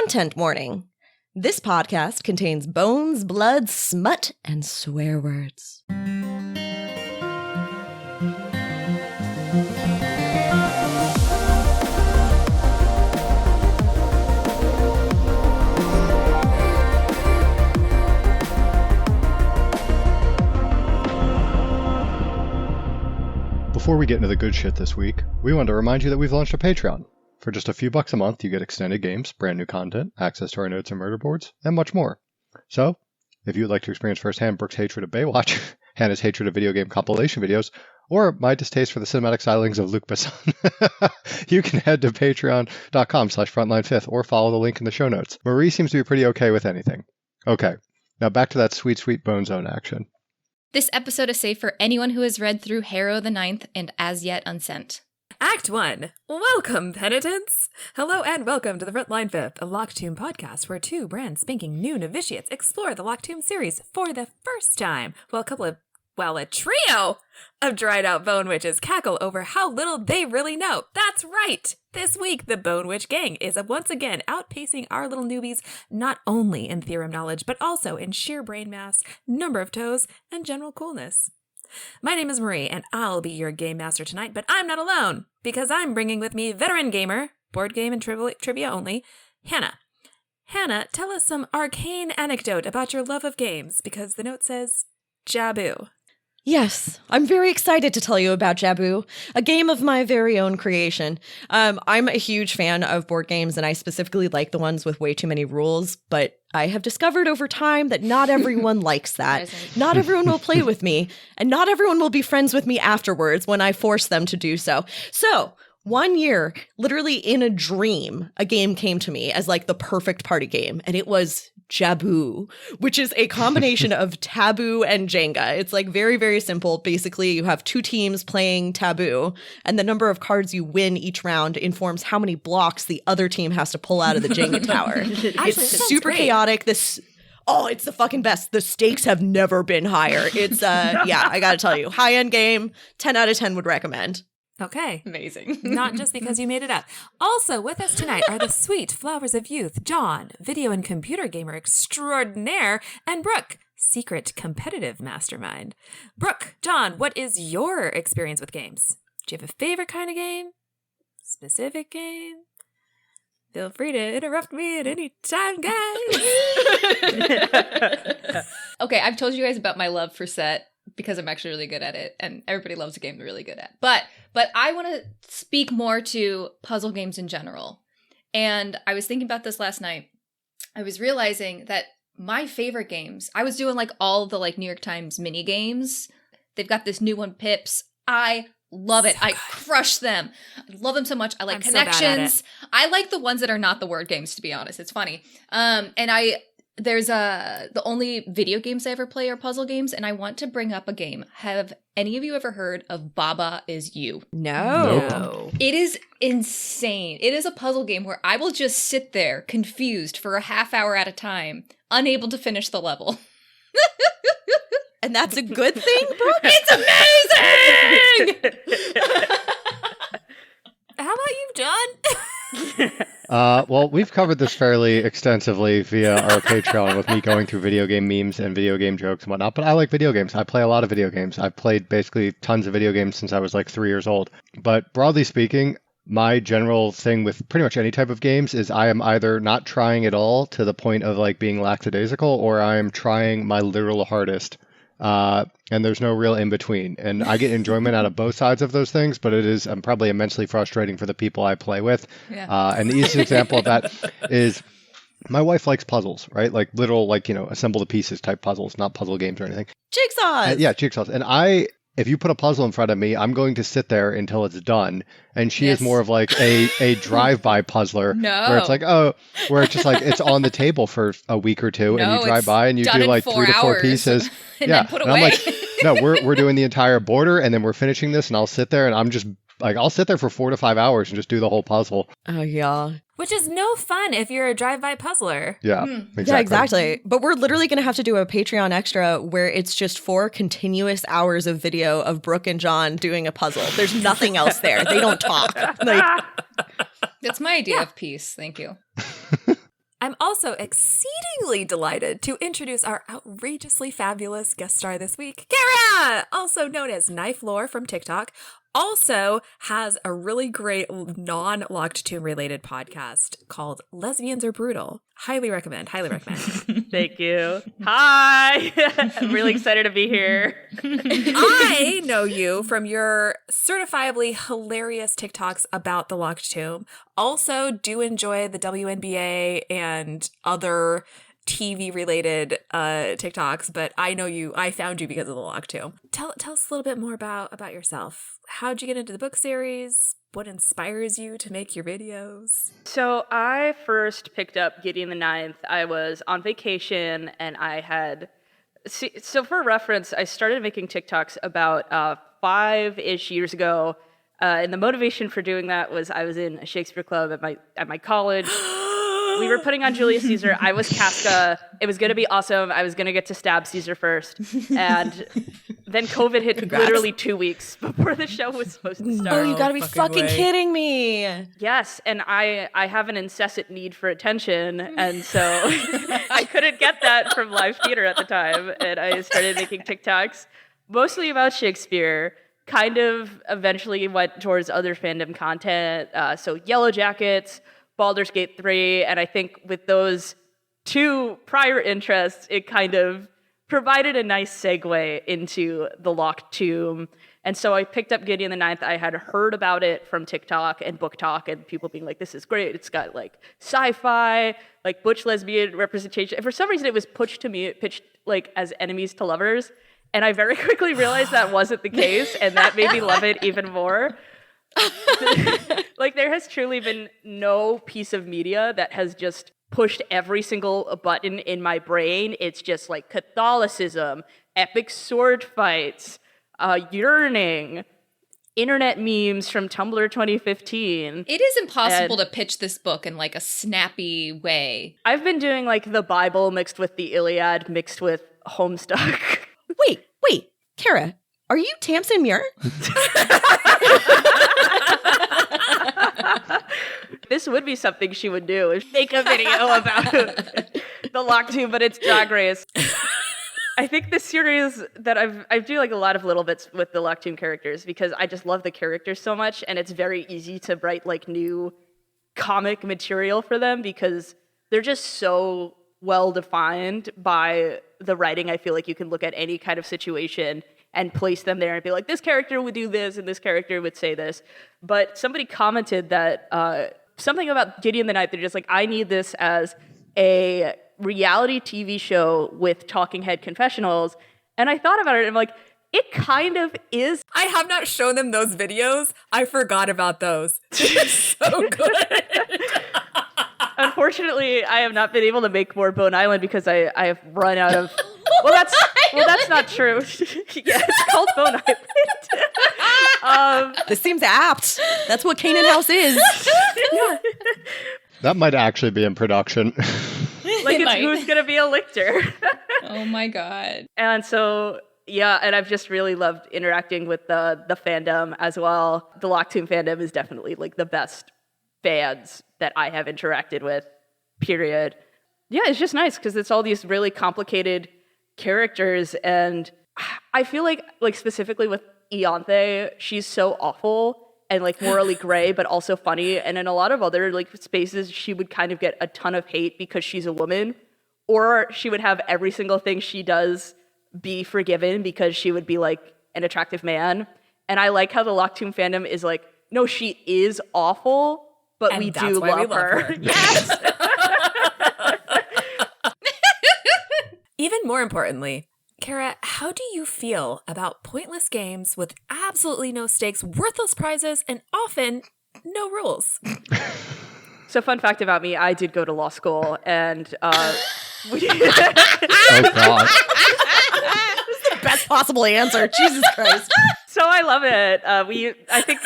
Content warning. This podcast contains bones, blood, smut, and swear words. Before we get into the good shit this week, we want to remind you that we've launched a Patreon. For just a few bucks a month, you get extended games, brand new content, access to our notes and murder boards, and much more. So, if you would like to experience firsthand Brooke's hatred of Baywatch, Hannah's hatred of video game compilation videos, or my distaste for the cinematic stylings of Luc Besson, you can head to patreon.com/frontline5th or follow the link in the show notes. Marie seems to be pretty okay with anything. Okay, now back to that sweet, sweet Bone Zone action. This episode is safe for anyone who has read through Harrow the Ninth and As Yet Unsent. Act 1. Welcome, penitents! Hello and welcome to the Frontline Fifth, a Locked Tomb podcast where two brand spanking new novitiates explore the Locked Tomb series for the first time, while a trio of dried out bone witches cackle over how little they really know. That's right! This week, the Bone Witch Gang is once again outpacing our little newbies, not only in theorem knowledge, but also in sheer brain mass, number of toes, and general coolness. My name is Marie, and I'll be your game master tonight, but I'm not alone, because I'm bringing with me veteran gamer, board game and trivia only, Hannah. Hannah, tell us some arcane anecdote about your love of games, because the note says, Jabu. Yes, I'm very excited to tell you about Jabu, a game of my very own creation. I'm a huge fan of board games, and I specifically like the ones with way too many rules, but I have discovered over time that not everyone likes that. Not everyone will play with me, and not everyone will be friends with me afterwards when I force them to do so. So, one year, literally in a dream, a game came to me as like the perfect party game, and it was Jabu, which is a combination of Taboo and Jenga. It's like very, very simple. Basically, you have two teams playing Taboo, and the number of cards you win each round informs how many blocks the other team has to pull out of the Jenga tower. It's super chaotic. Oh, it's the fucking best. The stakes have never been higher. It's, yeah, I gotta tell you, high-end game, 10 out of 10 would recommend. Okay. Amazing. Not just because you made it up. Also with us tonight are the sweet flowers of youth, John, video and computer gamer extraordinaire, and Brooke, secret competitive mastermind. Brooke, John, what is your experience with games? Do you have a favorite kind of game? Specific game? Feel free to interrupt me at any time, guys. Okay, I've told you guys about my love for set because I'm actually really good at it, and everybody loves a game they're really good at. But I want to speak more to puzzle games in general. And I was thinking about this last night. I was realizing that my favorite games, I was doing like all the like New York Times mini games. They've got this new one, Pips. I love it. I crush them. I love them so much. I like Connections. I like the ones that are not the word games, to be honest. It's funny. There's the only video games I ever play are puzzle games, and I want to bring up a game. Have any of you ever heard of Baba Is You? No. No. It is insane. It is a puzzle game where I will just sit there confused for a half hour at a time, unable to finish the level. And that's a good thing, Brooke? It's amazing! How about you, John? Well, we've covered this fairly extensively via our Patreon with me going through video game memes and video game jokes and whatnot, but I like video games. I play a lot of video games. I've played basically tons of video games since I was like 3 years old. But broadly speaking, my general thing with pretty much any type of games is I am either not trying at all to the point of like being lackadaisical, or I am trying my literal hardest. And there's no real in between. And I get enjoyment out of both sides of those things, but it is probably immensely frustrating for the people I play with. Yeah. And the easiest example of that is my wife likes puzzles, right? Like literal, like, assemble the pieces type puzzles, not puzzle games or anything. Jigsaws! Yeah, jigsaws. And if you put a puzzle in front of me, I'm going to sit there until it's done. And she is more of like a drive-by puzzler. No. Where it's like, where it's just like, it's on the table for a week or two, and you drive by and you do like 3 to 4 pieces. And then put away. I'm like, no, we're doing the entire border, and then we're finishing this, and I'll sit there, and I'm just like, I'll sit there for 4 to 5 hours and just do the whole puzzle. Oh, yeah. Which is no fun if you're a drive-by puzzler. Yeah, exactly. Yeah, exactly. But we're literally going to have to do a Patreon extra where it's just 4 continuous hours of video of Brooke and John doing a puzzle. There's nothing else there. They don't talk. That's my idea of peace. Thank you. I'm also exceedingly delighted to introduce our outrageously fabulous guest star this week, Kara, also known as Knife Lore from TikTok. Also has a really great non-Locked Tomb related podcast called Lesbians Are Brutal. Highly recommend, highly recommend. Thank you. Hi. I'm really excited to be here. I know you from your certifiably hilarious TikToks about the Locked Tomb. Also do enjoy the WNBA and other TV-related TikToks, but I found you because of the Locked Tomb. Tell us a little bit more about yourself. How'd you get into the book series? What inspires you to make your videos? So I first picked up Gideon the Ninth. I was on vacation and I had... So for reference, I started making TikToks about 5-ish years ago. And the motivation for doing that was I was in a Shakespeare club at my college. We were putting on Julius Caesar. I was Casca. It was going to be awesome. I was going to get to stab Caesar first. And then COVID hit literally 2 weeks before the show was supposed to start. Oh, you gotta be fucking kidding me. Yes, and I have an incessant need for attention, and so I couldn't get that from live theater at the time, and I started making TikToks, mostly about Shakespeare, kind of eventually went towards other fandom content, so Yellow Jackets, Baldur's Gate 3, and I think with those two prior interests, it kind of provided a nice segue into the Locked Tomb. And so I picked up Gideon the Ninth. I had heard about it from TikTok and Book Talk and people being like, this is great. It's got like sci-fi, like butch lesbian representation. And for some reason it was pitched like as enemies to lovers. And I very quickly realized that wasn't the case. And that made me love it even more. Like there has truly been no piece of media that has just pushed every single button in my brain. It's just like Catholicism, epic sword fights, yearning, internet memes from Tumblr 2015. It is impossible to pitch this book in like a snappy way. I've been doing like the Bible mixed with the Iliad mixed with Homestuck. Wait, Kara, are you Tamsin Muir? This would be something she would do, is make a video about the Locked Tomb, but it's Drag Race. I think this series that I do like a lot of little bits with the Locked Tomb characters because I just love the characters so much, and it's very easy to write like new comic material for them because they're just so well defined by the writing. I feel like you can look at any kind of situation and place them there and be like, this character would do this and this character would say this. But somebody commented that something about Gideon the Ninth, they're just like, I need this as a reality TV show with talking head confessionals. And I thought about it and I'm like, it kind of is. I have not shown them those videos. I forgot about those. So good. Unfortunately, I have not been able to make more Bone Island because I have run out of... Well, that's not true. Yeah, it's called Bone Island. This seems apt. That's what Canaan House is. Yeah. That might actually be in production. Like, it's who's going to be a lictor. Oh my god. And so, yeah, and I've just really loved interacting with the fandom as well. The Locked Tomb fandom is definitely, like, the best fans that I have interacted with, period. Yeah, it's just nice because it's all these really complicated characters, and I feel like specifically with Ianthe, she's so awful and like morally gray, but also funny. And in a lot of other like spaces, she would kind of get a ton of hate because she's a woman, or she would have every single thing she does be forgiven because she would be like an attractive man. And I like how the Locked Tomb fandom is like, no, she is awful, but and we that's do why love we love her. Yes. Even more importantly, Kara, how do you feel about pointless games with absolutely no stakes, worthless prizes, and often no rules? So fun fact about me, I did go to law school, and Oh, God. Best possible answer. Jesus Christ. so I love it. I think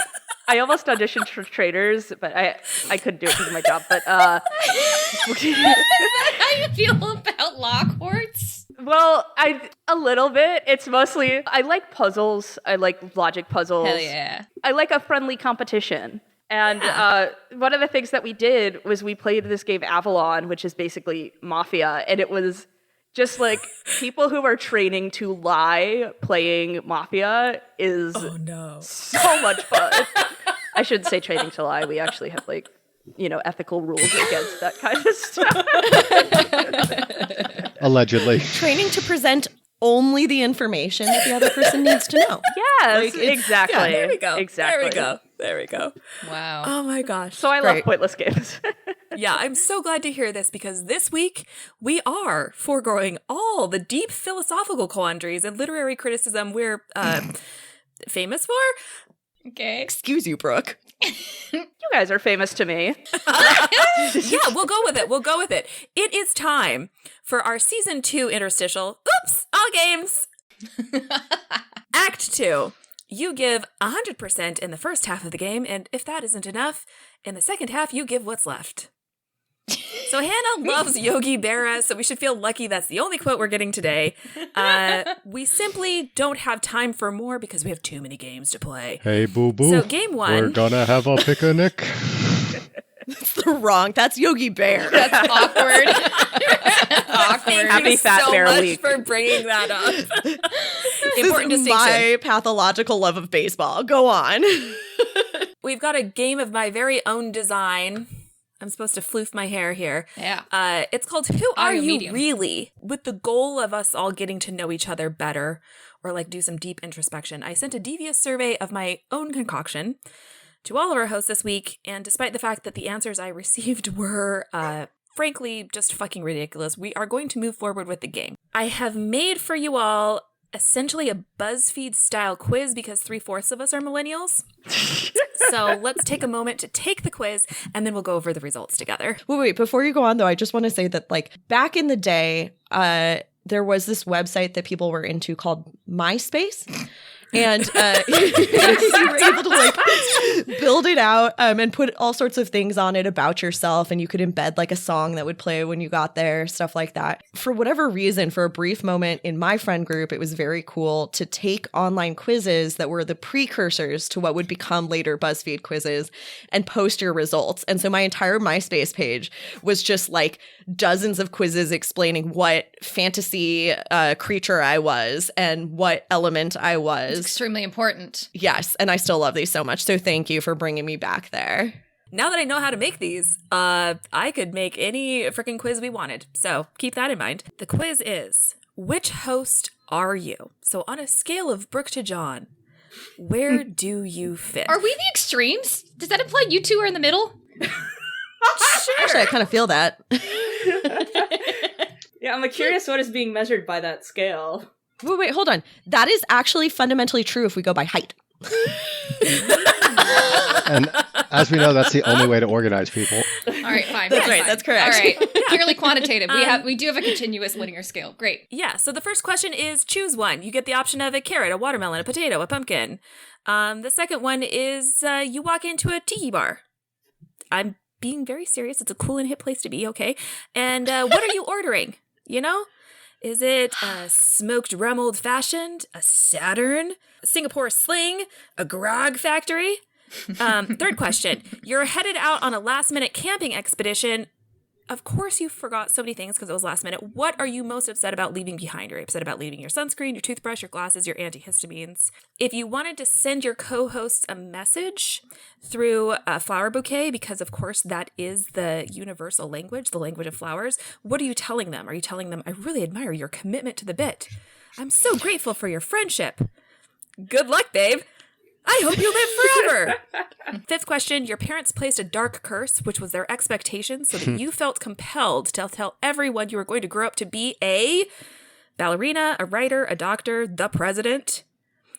I almost auditioned for Traders, but I couldn't do it because of my job. But Is that how you feel about law courts? well, a little bit. It's mostly I like puzzles. I like logic puzzles. Hell yeah. I like a friendly competition. And one of the things that we did was we played this game Avalon, which is basically Mafia, and it was just like people who are training to lie playing Mafia is so much fun. I shouldn't say training to lie. We actually have like, ethical rules against that kind of stuff. Allegedly. Training to present only the information that the other person needs to know. Yes, exactly. Yeah, there we go. Exactly. There we go. Wow. Oh my gosh. So I love pointless games. Yeah, I'm so glad to hear this because this week we are foregoing all the deep philosophical quandaries and literary criticism we're famous for. Okay. Excuse you, Brooke. You guys are famous to me. Yeah, we'll go with it. We'll go with it. It is time for our season 2 interstitial. Oops, all games. Act 2. You give 100% in the first half of the game, and if that isn't enough, in the second half, you give what's left. So Hannah loves Yogi Berra, so we should feel lucky that's the only quote we're getting today. We simply don't have time for more because we have too many games to play. Hey, boo-boo. So game 1. We're gonna have a picnic. That's Yogi Bear. That's awkward. Awkward. Happy Fat so Bear much Week. for bringing that up. Important This is distinction. my pathological love of baseball. Go on. We've got a game of my very own design. I'm supposed to floof my hair here. Yeah. It's called Who Are Audio You medium. Really? With the goal of us all getting to know each other better or like do some deep introspection. I sent a devious survey of my own concoction to all of our hosts this week, and despite the fact that the answers I received were, frankly, just fucking ridiculous, we are going to move forward with the game. I have made for you all essentially a BuzzFeed-style quiz because 3/4 of us are millennials. So let's take a moment to take the quiz, and then we'll go over the results together. Wait. Before you go on, though, I just want to say that, like, back in the day, there was this website that people were into called MySpace. And you were able to like build it out and put all sorts of things on it about yourself, and you could embed like a song that would play when you got there, stuff like that. For whatever reason, for a brief moment in my friend group, it was very cool to take online quizzes that were the precursors to what would become later BuzzFeed quizzes and post your results. And so my entire MySpace page was just like dozens of quizzes explaining what fantasy creature I was and what element I was. It's extremely important. Yes, and I still love these so much. So thank you for bringing me back there. Now that I know how to make these, I could make any freaking quiz we wanted. So keep that in mind. The quiz is, which host are you? So on a scale of Brooke to John, where do you fit? Are we the extremes? Does that imply you two are in the middle? Actually, I kind of feel that. Yeah, I'm curious what is being measured by that scale. Wait, hold on. That is actually fundamentally true if we go by height. And as we know, that's the only way to organize people. All right, fine. That's fine, right, fine. that's correct. All right, purely quantitative. We do have a continuous linear scale. Great. Yeah, so the first question is choose one. You get the option of a carrot, a watermelon, a potato, a pumpkin. The second one is you walk into a tiki bar. I'm being very serious. It's a cool and hip place to be, okay? And what are you ordering? You know? Is it a smoked rum old fashioned, a Saturn, a Singapore sling, a grog factory? Third question. You're headed out on a last minute camping expedition. Of course you forgot so many things because it was last minute. What are you most upset about leaving behind? Are you upset about leaving your sunscreen, your toothbrush, your glasses, your antihistamines? If you wanted to send your co-hosts a message through a flower bouquet, because of course that is the universal language, the language of flowers, what are you telling them? Are you telling them, I really admire your commitment to the bit. I'm so grateful for your friendship. Good luck, babe. I hope you live forever. Fifth question. Your parents placed a dark curse, which was their expectation, so that you felt compelled to tell everyone you were going to grow up to be a ballerina, a writer, a doctor, the president.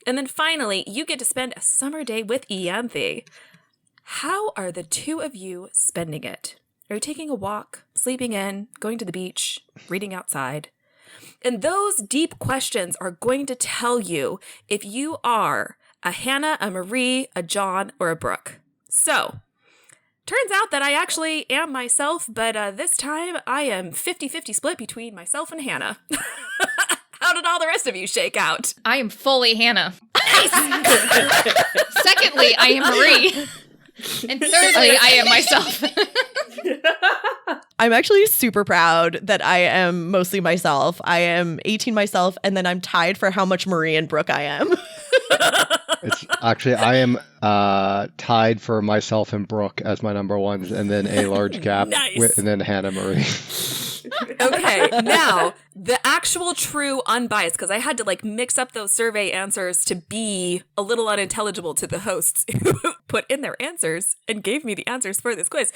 And then finally, you get to spend a summer day with Ianthe. How are the two of you spending it? Are you taking a walk, sleeping in, going to the beach, reading outside? And those deep questions are going to tell you if you are a Hannah, a Marie, a John, or a Brooke. So, turns out that I actually am myself, but this time I am 50-50 split between myself and Hannah. How did all the rest of you shake out? I am fully Hannah. Secondly, I am Marie. And thirdly, I am myself. I'm actually super proud that I am mostly myself. I am 18 myself, and then I'm tied for how much Marie and Brooke I am. It's actually I am tied for myself and Brooke as my number ones, and then a large gap, Nice. and then Hannah Marie. Okay, now the actual true unbiased, because I had to like mix up those survey answers to be a little unintelligible to the hosts who put in their answers and gave me the answers for this quiz.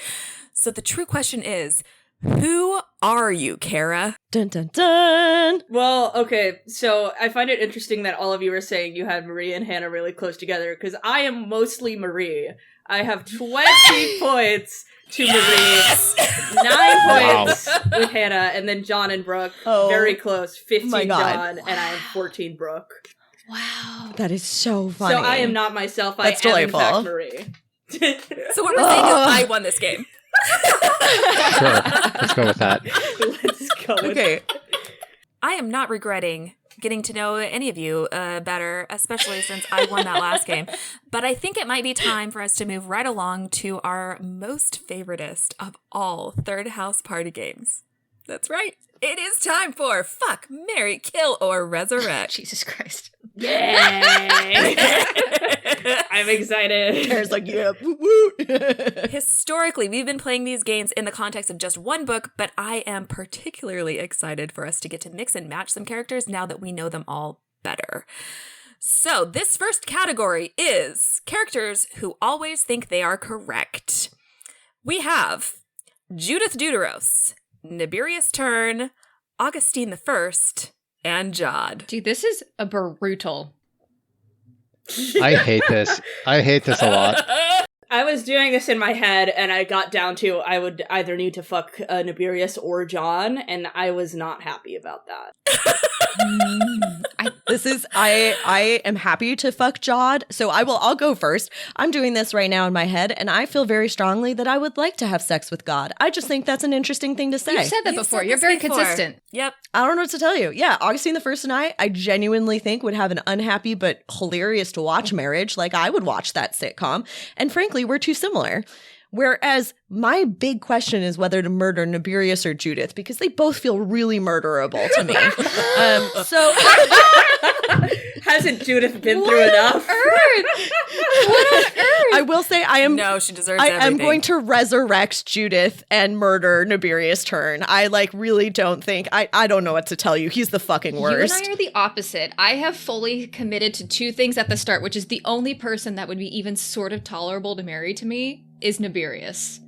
So the true question is, who are you, Kara? Dun dun dun. Well, okay, so I find it interesting that all of you are saying you had Marie and Hannah really close together, because I am mostly Marie. I have 20 points to Marie, 9 points with Hannah, and then John and Brooke, very close, 15 my God. John, and I have 14 Brooke. Wow. That is so funny. So I am not myself, That's I am delightful. in fact Marie. So what we're saying is I won this game. Sure, let's go with that. Let's go with Okay. I am not regretting getting to know any of you better, especially since I won that last game. But I think it might be time for us to move right along to our most favoritist of all third house party games. That's right. It is time for Fuck, Marry, Kill, or Resurrect. Jesus Christ. Yay! I'm excited. Kara's like, yeah, woo woo. Historically, we've been playing these games in the context of just one book, but I am particularly excited for us to get to mix and match some characters now that we know them all better. So this first category is characters who always think they are correct. We have Judith Deuteros, Nibirius Turn, Augustine the First, and Jod. Dude, this is a brutal. I hate this. I hate this a lot. I was doing this in my head, and I got down to I would either need to fuck Nibirius or John, and I was not happy about that. I am happy to fuck Jod, so I'll go first. I'm doing this right now in my head, and I feel very strongly that I would like to have sex with God. I just think that's an interesting thing to say. You've said that You've before. said You're this very before. consistent. Yep. I don't know what to tell you. Yeah, Augustine the First and I genuinely think would have an unhappy but hilarious to watch marriage. Like, I would watch that sitcom. And frankly, we're too similar. Whereas my big question is whether to murder Nibirius or Judith, because they both feel really murderable to me. So Hasn't Judith been through enough? What on earth? I will say I am. No, she deserves I everything. am going to resurrect Judith and murder Nibirius Turn. I really don't think I don't know what to tell you. He's the fucking worst. You and I are the opposite. I have fully committed to two things at the start, which is the only person that would be even sort of tolerable to marry to me is Nibirius.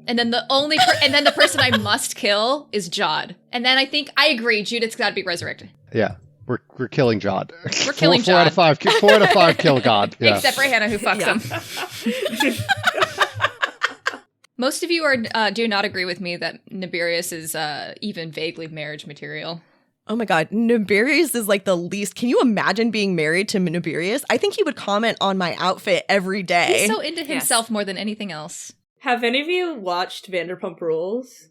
And then the person I must kill is Jod. And then I think I agree, Judith's got to be resurrected. Yeah, we're killing Jod. We're killing Four out of Jod. 5. 4 out of 5 kill God. Yeah. Except for Hannah, who fucks him. Most of you do not agree with me that Nibirius is even vaguely marriage material. Oh my god, Nibirius is like the least. Can you imagine being married to Nibirius? I think he would comment on my outfit every day. He's so into himself more than anything else. Have any of you watched Vanderpump Rules?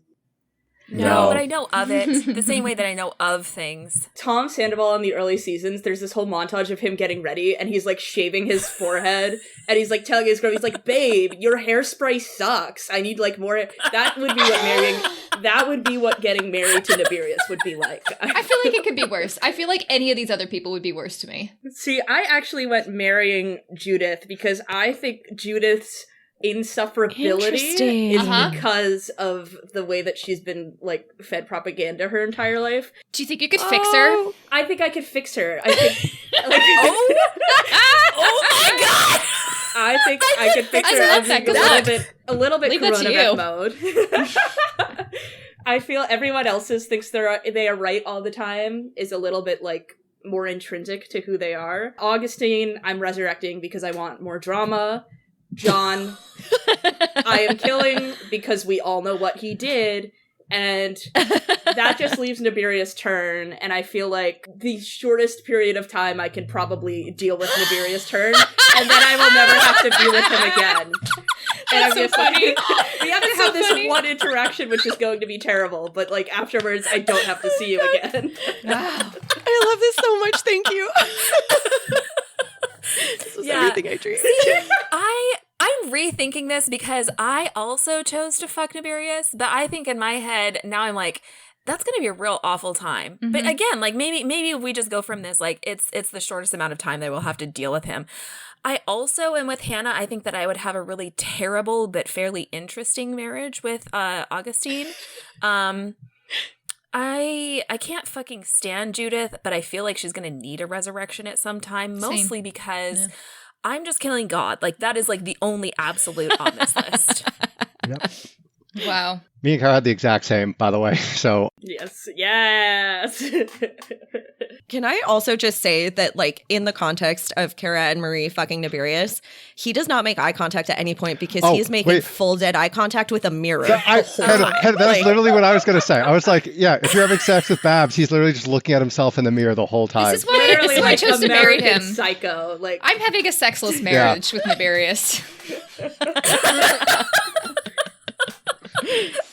No, but I know of it the same way that I know of things. Tom Sandoval in the early seasons, there's this whole montage of him getting ready, and he's like shaving his forehead, and he's like telling his girl, he's like, "Babe, your hairspray sucks. I need like more." That would be what getting married to Nibirius would be like. I feel like it could be worse. I feel like any of these other people would be worse to me. See, I actually went marrying Judith because I think Judith's insufferability Interesting. is Uh-huh. because of the way that she's been like fed propaganda her entire life. Do you think you could fix her? I think I could fix her. I think like, Oh my god! I think I could fix I her. love I'm that. just Good a little bit Leave that to Corona you. mode. I feel everyone else's thinks they are right all the time is a little bit like more intrinsic to who they are. Augustine, I'm resurrecting because I want more drama. John, I am killing because we all know what he did, and that just leaves Nibirius Turn, and I feel like the shortest period of time I can probably deal with Nibirius Turn, and then I will never have to be with him again. And I'm just funny. We have to have this one interaction, which is going to be terrible, but like afterwards, I don't have to see you again. Wow. I love this so much. Thank you. This was Yeah. everything I dreamed. I'm rethinking this because I also chose to fuck Nibirius, but I think in my head now I'm like, that's going to be a real awful time. Mm-hmm. But again, like maybe we just go from this, like it's the shortest amount of time that we'll have to deal with him. I also am with Hannah. I think that I would have a really terrible but fairly interesting marriage with Augustine. I can't fucking stand Judith, but I feel like she's going to need a resurrection at some time, mostly because I'm just killing God. Like that is like the only absolute on this list. Yep. Wow. Me and Kara had the exact same, by the way. So Yes. Can I also just say that, like, in the context of Kara and Marie fucking Nibirius, he does not make eye contact at any point because he is making full dead eye contact with a mirror. That's literally what I was going to say. I was like, yeah, if you're having sex with Babs, he's literally just looking at himself in the mirror the whole time. This is why I chose to marry him. Psycho. Like I'm having a sexless marriage with Nibirius.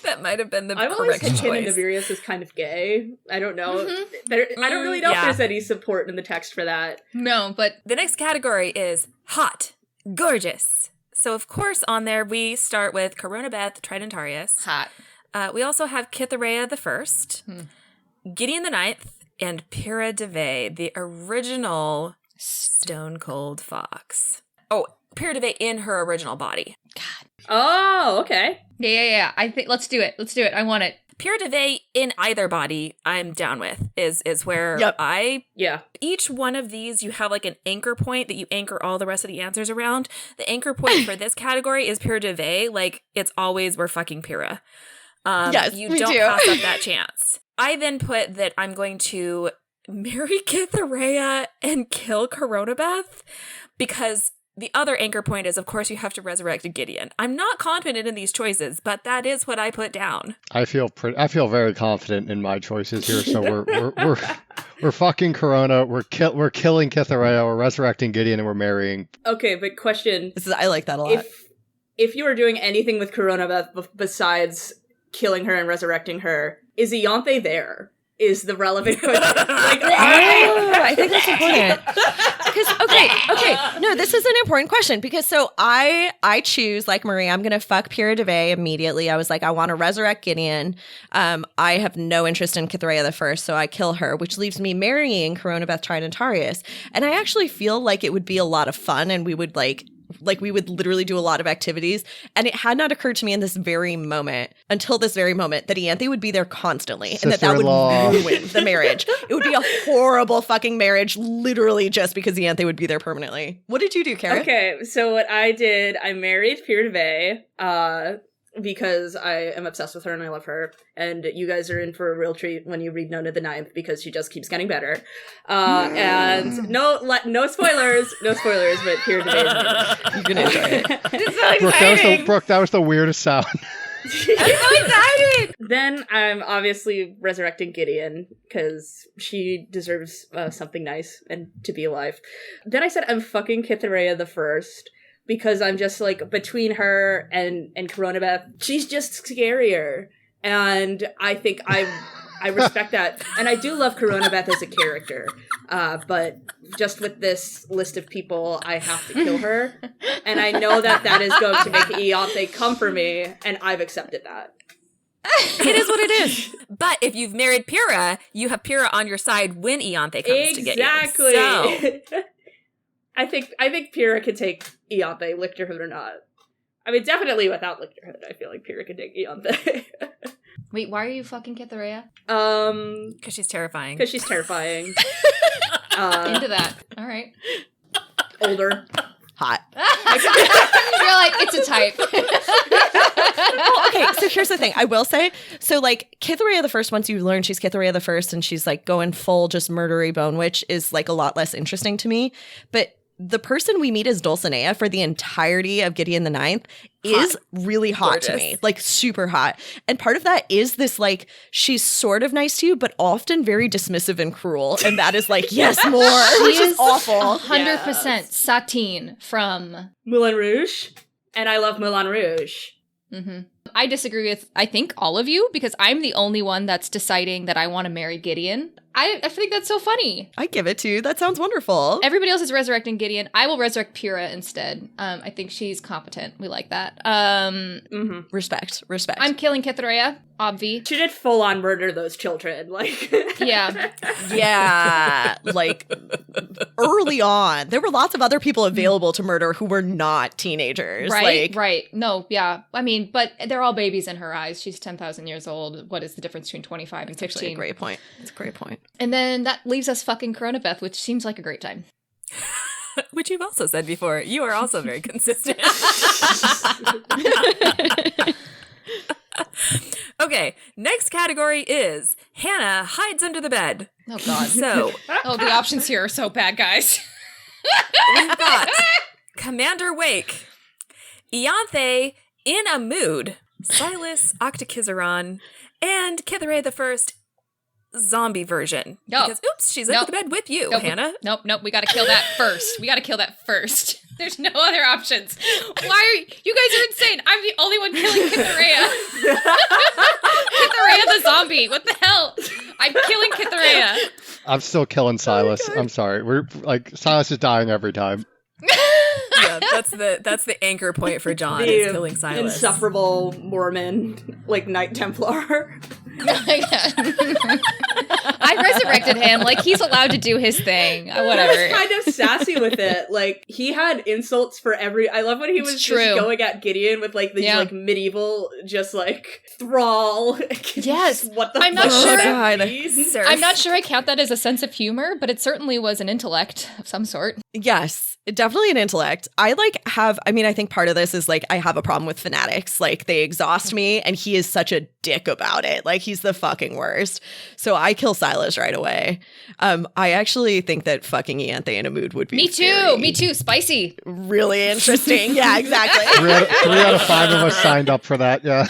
That might have been the I've always correct contended choice. Nibirius is kind of gay. I don't know. I don't really know if there's any support in the text for that. No, but The next category is hot, gorgeous. So of course on there we start with Coronabeth Tridentarius. hot. We also have Kithareia the First, Gideon the Ninth, and Pyrrha Devey, the original Stone Cold Fox. Oh, Pyrrha Devey in her original body. God. Oh, okay. Yeah. I think let's do it. I want it. Pyrrha Devey in either body, I'm down with, is where Yeah. each one of these, you have like an anchor point that you anchor all the rest of the answers around. The anchor point for this category is Pyrrha Devey. Like, it's always we're fucking Pyrrha. Yes, you me don't too. pass up that chance. I then put that I'm going to marry Kithareia and kill Coronabeth because the other anchor point is, of course, you have to resurrect a Gideon. I'm not confident in these choices, but that is what I put down. I feel very confident in my choices here. So we're fucking Corona. We're killing Kithareia. We're resurrecting Gideon, and we're marrying. Okay, but question: I like that a lot. if you were doing anything with Corona besides killing her and resurrecting her, is Ianthe there? Is the relevant question. I think that's important. Because no, this is an important question because so I choose, like Marie, I'm gonna fuck Pyrrha Devey immediately. I was like, I want to resurrect Gideon. I have no interest in Kithareia the First, so I kill her, which leaves me marrying Coronabeth Tridentarius. And I actually feel like it would be a lot of fun, and we would like we would literally do a lot of activities. And it had not occurred to me in this very moment, until this very moment, that Ianthe would be there constantly and that would ruin the marriage. It would be a horrible fucking marriage, literally just because Ianthe would be there permanently. What did you do, Karen? Okay, so what I did, I married Pyrrha Devey, because I am obsessed with her and I love her. And you guys are in for a real treat when you read Nona the Ninth because she just keeps getting better. And no spoilers, but Pyrrha Devey. You're gonna enjoy it. It's so exciting. Brooke, that was the weirdest sound. I'm so excited! Then I'm obviously resurrecting Gideon because she deserves something nice and to be alive. Then I said I'm fucking Kithareia the First. Because I'm just like between her and Coronabeth, she's just scarier, and I think I respect that, and I do love Coronabeth as a character, but just with this list of people, I have to kill her, and I know that is going to make Ianthe come for me, and I've accepted that. It is what it is. But if you've married Pyrrha, you have Pyrrha on your side when Ianthe comes to get you. Exactly. So. I think Pyrrha could take Ianthe, Lictorhood or not. I mean, definitely without Lictorhood, I feel like Pyrrha could take Ianthe. Wait, why are you fucking Kithareia? Because she's terrifying. Because she's terrifying. Into that. All right. Older. Hot. You're like, it's a type. Well, okay, so here's the thing. I will say, so like Kithareia the First, once you learn she's Kithareia the First and she's like going full just murdery bone witch is like a lot less interesting to me. But the person we meet as Dulcinea for the entirety of Gideon the Ninth is really hot to me, like super hot. And part of that is this, like, she's sort of nice to you, but often very dismissive and cruel. And that is like, yes, more, which is awful. 100% Satine from Moulin Rouge. And I love Moulin Rouge. Mm-hmm. I disagree with, I think, all of you, because I'm the only one that's deciding that I want to marry Gideon. I think that's so funny. I give it to you. That sounds wonderful. Everybody else is resurrecting Gideon. I will resurrect Pyrrha instead. I think she's competent. We like that. Respect. I'm killing Kytherea, obvi. She did full on murder those children. Like, Yeah. Yeah, like early on, there were lots of other people available to murder who were not teenagers. Right, right. No, yeah. I mean, but they're all babies in her eyes. She's 10,000 years old. What is the difference between 25 and 16? Actually, a great point. It's a great point. And then that leaves us fucking Coronabeth, which seems like a great time. Which you've also said before. You are also very consistent. Okay, next category is Hannah hides under the bed. Oh, God. So, Oh, the options here are so bad, guys. we've got Commander Wake, Ianthe in a mood, Silas Octokizaron, and Kytherea the First zombie version. No. Because, oops, she's under Nope. the bed with you, Nope. Hannah. Nope, we gotta kill that first. There's no other options. Why are you guys are insane? I'm the only one killing Kytherea. Kytherea the zombie. What the hell? I'm killing Kytherea. I'm still killing Silas. I'm sorry. We're like Silas is dying every time. Yeah, that's the anchor point for John, is killing Silas. Insufferable Mormon, like Knight Templar. I resurrected him. Like, he's allowed to do his thing. I Whatever. was kind of sassy with it. Like, he had insults for every. I love when he was true. just going at Gideon with like these like medieval, just like thrall. Yes. What the I'm not fuck sure- does that God. mean? I'm not sure I count that as a sense of humor, but it certainly was an intellect of some sort. Yes, definitely an intellect. I think part of this is like I have a problem with fanatics. Like they exhaust me and he is such a dick about it. Like he's the fucking worst. So I kill Silas right away. I actually think that fucking Ianthe in a mood would be Me too. very, Me too. Spicy. really interesting. Yeah, exactly. Three out of five of us signed up for that. Yeah.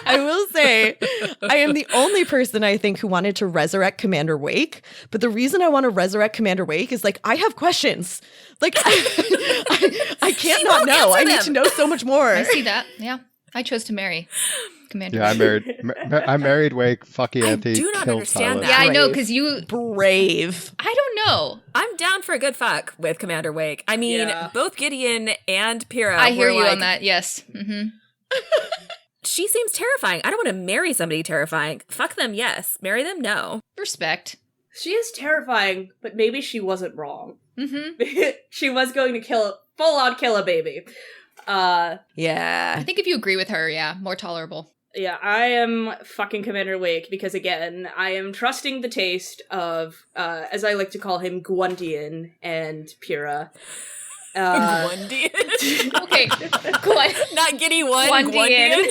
I will say, I am the only person I think who wanted to resurrect Commander Wake. But the reason I want to resurrect Commander Wake is like, I have questions. Like, I can't not know. I need to know so much more. I see that. Yeah. I chose to marry Commander. Yeah, I married Wake. Fuck I Ianthe. do not killed understand Silas. Yeah, I know, Brave. because you... Brave. I don't know. I'm down for a good fuck with Commander Wake. I mean, Yeah. both Gideon and Pyrrha I hear were you like, on that. Yes. Mm-hmm. she seems terrifying. I don't want to marry somebody terrifying. Fuck them, yes. Marry them, no. Respect. She is terrifying, but maybe she wasn't wrong. Mm-hmm. She was going to full on kill a baby. I Yeah. think if you agree with her, yeah, more tolerable. Yeah, I am fucking Commander Wake because, again, I am trusting the taste of, as I like to call him, Gwundian and Pyrrha. Gwundian. Okay. Not Giddy one, Gwundian. Gwundian.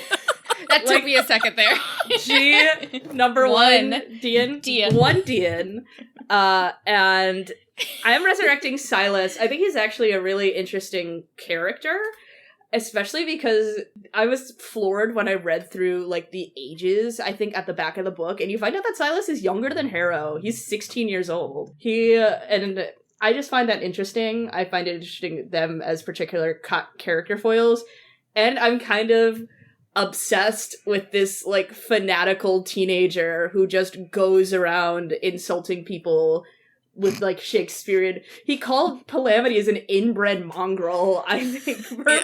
That took me a second there. G number one, Dian. Gwundian. And I am resurrecting Silas. I think he's actually a really interesting character. Especially because I was floored when I read through, like, the ages, I think, at the back of the book, and you find out that Silas is younger than Harrow. He's 16 years old. And I just find that interesting. I find it interesting them as particular character foils, and I'm kind of obsessed with this, like, fanatical teenager who just goes around insulting people with, like, Shakespearean. He called Calamity as an inbred mongrel, I think, verbatim.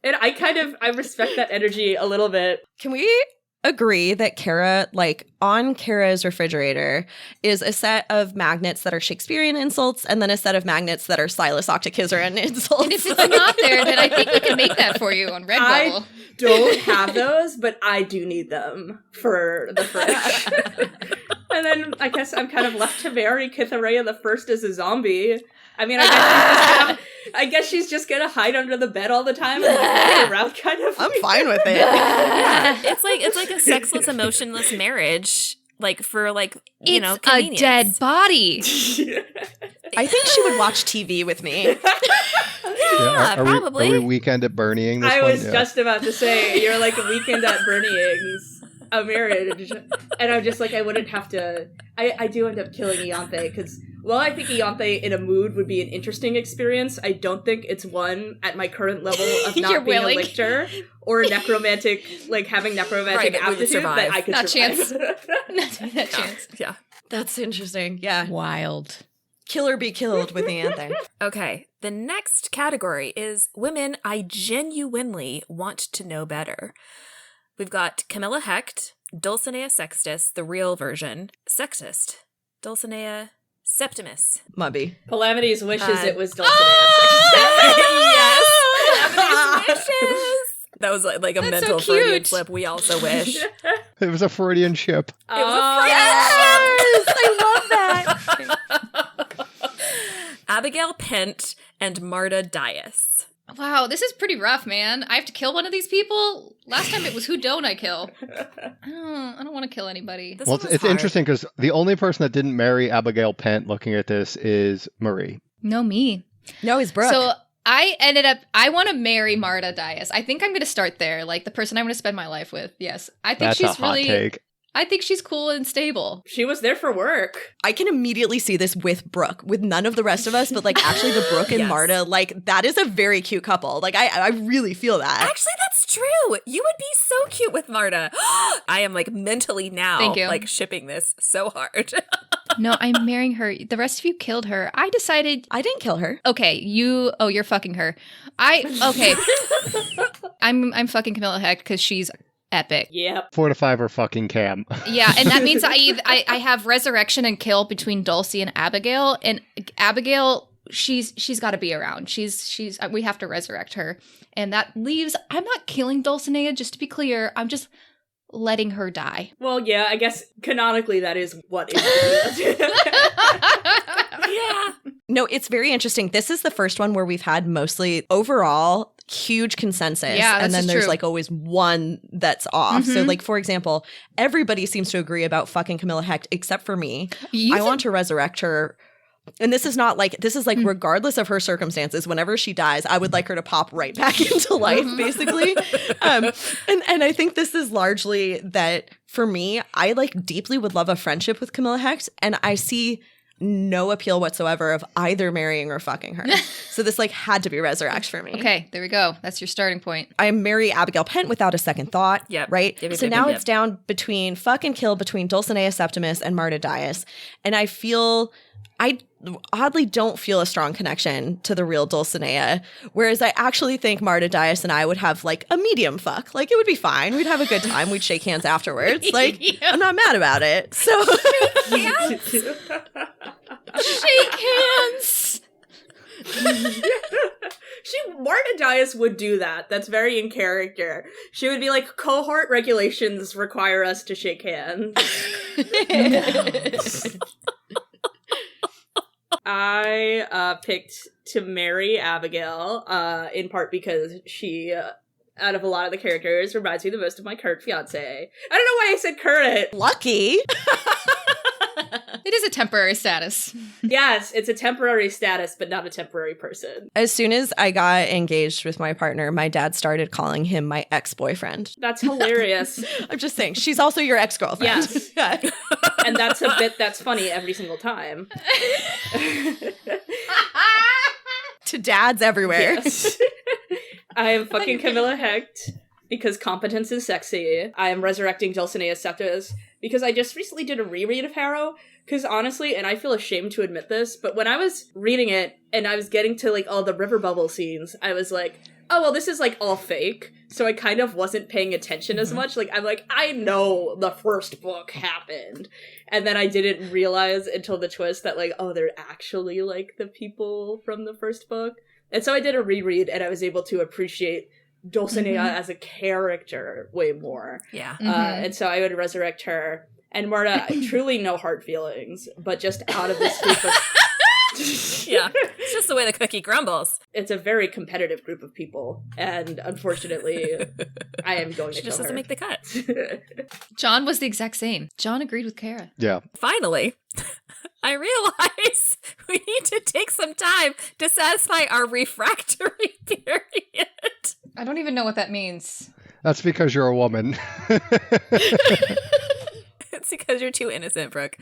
And I respect that energy a little bit. Can we agree that Kara, like, on Kara's refrigerator is a set of magnets that are Shakespearean insults and then a set of magnets that are Silas Octokizaron insults? And if it's not there, then I think we can make that for you on Redbubble. I don't have those, but I do need them for the fridge. And then I guess I'm kind of left to marry Kytherea the First as a zombie. I mean, I guess she's just gonna hide under the bed all the time and like, walk around kind of. I'm fine with it. It's like a sexless, emotionless marriage. Like, for, like, you know, It's a convenience. dead body. I think she would watch TV with me. Yeah, probably. Are we weekend at Bernieing this I one? was just about to say, you're like a weekend at Bernieing's, a marriage. And I'm just like, I wouldn't have to. I do end up killing Ianthe because while I think Ianthe in a mood would be an interesting experience, I don't think it's one at my current level of You're not being willing. a lictor or a necromantic, like having necromantic Right, we would aptitude survive. that I could Not survive. Not that chance. Yeah. That's interesting. Yeah. Wild. Kill or be killed with the anthem. Okay, the next category is women I genuinely want to know better. We've got Camilla Hecht, Dulcinea Sextus, the real version, Sextist, Dulcinea Septimus. Mubby. Calamity's wishes it was Dulcinea. Yes! Calamity's wishes! That was like a That's mental so Freudian cute. slip. We also wish. It was a Freudian ship. It was a Oh, Freudian I love that. Abigail Pent and Marta Dias. Wow, this is pretty rough, man. I have to kill one of these people? Last time it was who don't I kill? I don't want to kill anybody. This Well, one was it's hard. interesting because the only person that didn't marry Abigail Pent looking at this is Marie. No, me. No, he's Brooke. So I want to marry Marta Dias. I think I'm going to start there. Like the person I'm going to spend my life with. Yes. I think That's she's a hot really, take. I think she's cool and stable. she was there for work. I can immediately see this with Brooke, with none of the rest of us, but like actually the Brooke and Yes. Marta, like that is a very cute couple. Like I really feel that. Actually, that's true. You would be so cute with Marta. I am like mentally now Thank you. like shipping this so hard. No, I'm marrying her. The rest of you killed her. I decided, I didn't kill her. okay, you're fucking her. Okay. I'm fucking Camilla Hecht because she's epic. Yep. 4 to 5 are fucking Cam. Yeah, and that means I have resurrection and kill between Dulcie and Abigail. And Abigail, she's got to be around. She's we have to resurrect her, and that leaves. I'm not killing Dulcinea. Just to be clear, I'm just letting her die. Well, yeah, I guess canonically that is what is. Yeah. No, it's very interesting. This is the first one where we've had mostly overall huge consensus. Yeah, and this then is there's true. like always one that's off. So Mhm. like for example, everybody seems to agree about fucking Camilla Hecht except for me. You I think- want to resurrect her. And this is not like, this is like Mm. regardless of her circumstances, whenever she dies, I would like her to pop right back into life, Mhm. basically. And I think this is largely that for me, I like deeply would love a friendship with Camilla Hecht, and I see no appeal whatsoever of either marrying or fucking her. So this like had to be resurrect for me. Okay, there we go. That's your starting point. I marry Abigail Pent without a second thought. Yep. Right? Yep, yep, So yep, now yep, it's down between fuck and kill between Dulcinea Septimus and Marta Dias. And I feel, I oddly don't feel a strong connection to the real Dulcinea. Whereas I actually think Marta Dias and I would have like a medium fuck. Like it would be fine. We'd have a good time. We'd shake hands afterwards. Like Yeah. I'm not mad about it. So Shake hands. Marta Dias would do that. That's very in character. She would be like, cohort regulations require us to shake hands. I picked to marry Abigail, in part because she, out of a lot of the characters, reminds me the most of my current fiance. I don't know why I said current. lucky. It is a temporary status. Yes, it's a temporary status, but not a temporary person. As soon as I got engaged with my partner, my dad started calling him my ex-boyfriend. That's hilarious. I'm just saying, she's also your ex-girlfriend. Yes. Yeah. And that's a bit that's funny every single time. To dads everywhere. Yes. I am fucking Camilla Hecht because competence is sexy. I am resurrecting Dulcinea Septus because I just recently did a reread of Harrow. Because honestly, and I feel ashamed to admit this, but when I was reading it and I was getting to like all the river bubble scenes, I was like, oh, well, this is like all fake. So I kind of wasn't paying attention as much. Like, I'm like, I know the first book happened. And then I didn't realize until the twist that like, oh, they're actually like the people from the first book. And so I did a reread and I was able to appreciate Dulcinea as a character way more. Yeah. And so I would resurrect her. And Marta, truly no hard feelings, but just out of this group of... Yeah. It's just the way the cookie crumbles. It's a very competitive group of people, and unfortunately, I am going She to just kill doesn't her. make the cut. John was the exact same. John agreed with Kara. Yeah. Finally, I realize we need to take some time to satisfy our refractory period. I don't even know what that means. That's because you're a woman. It's because you're too innocent, Brooke.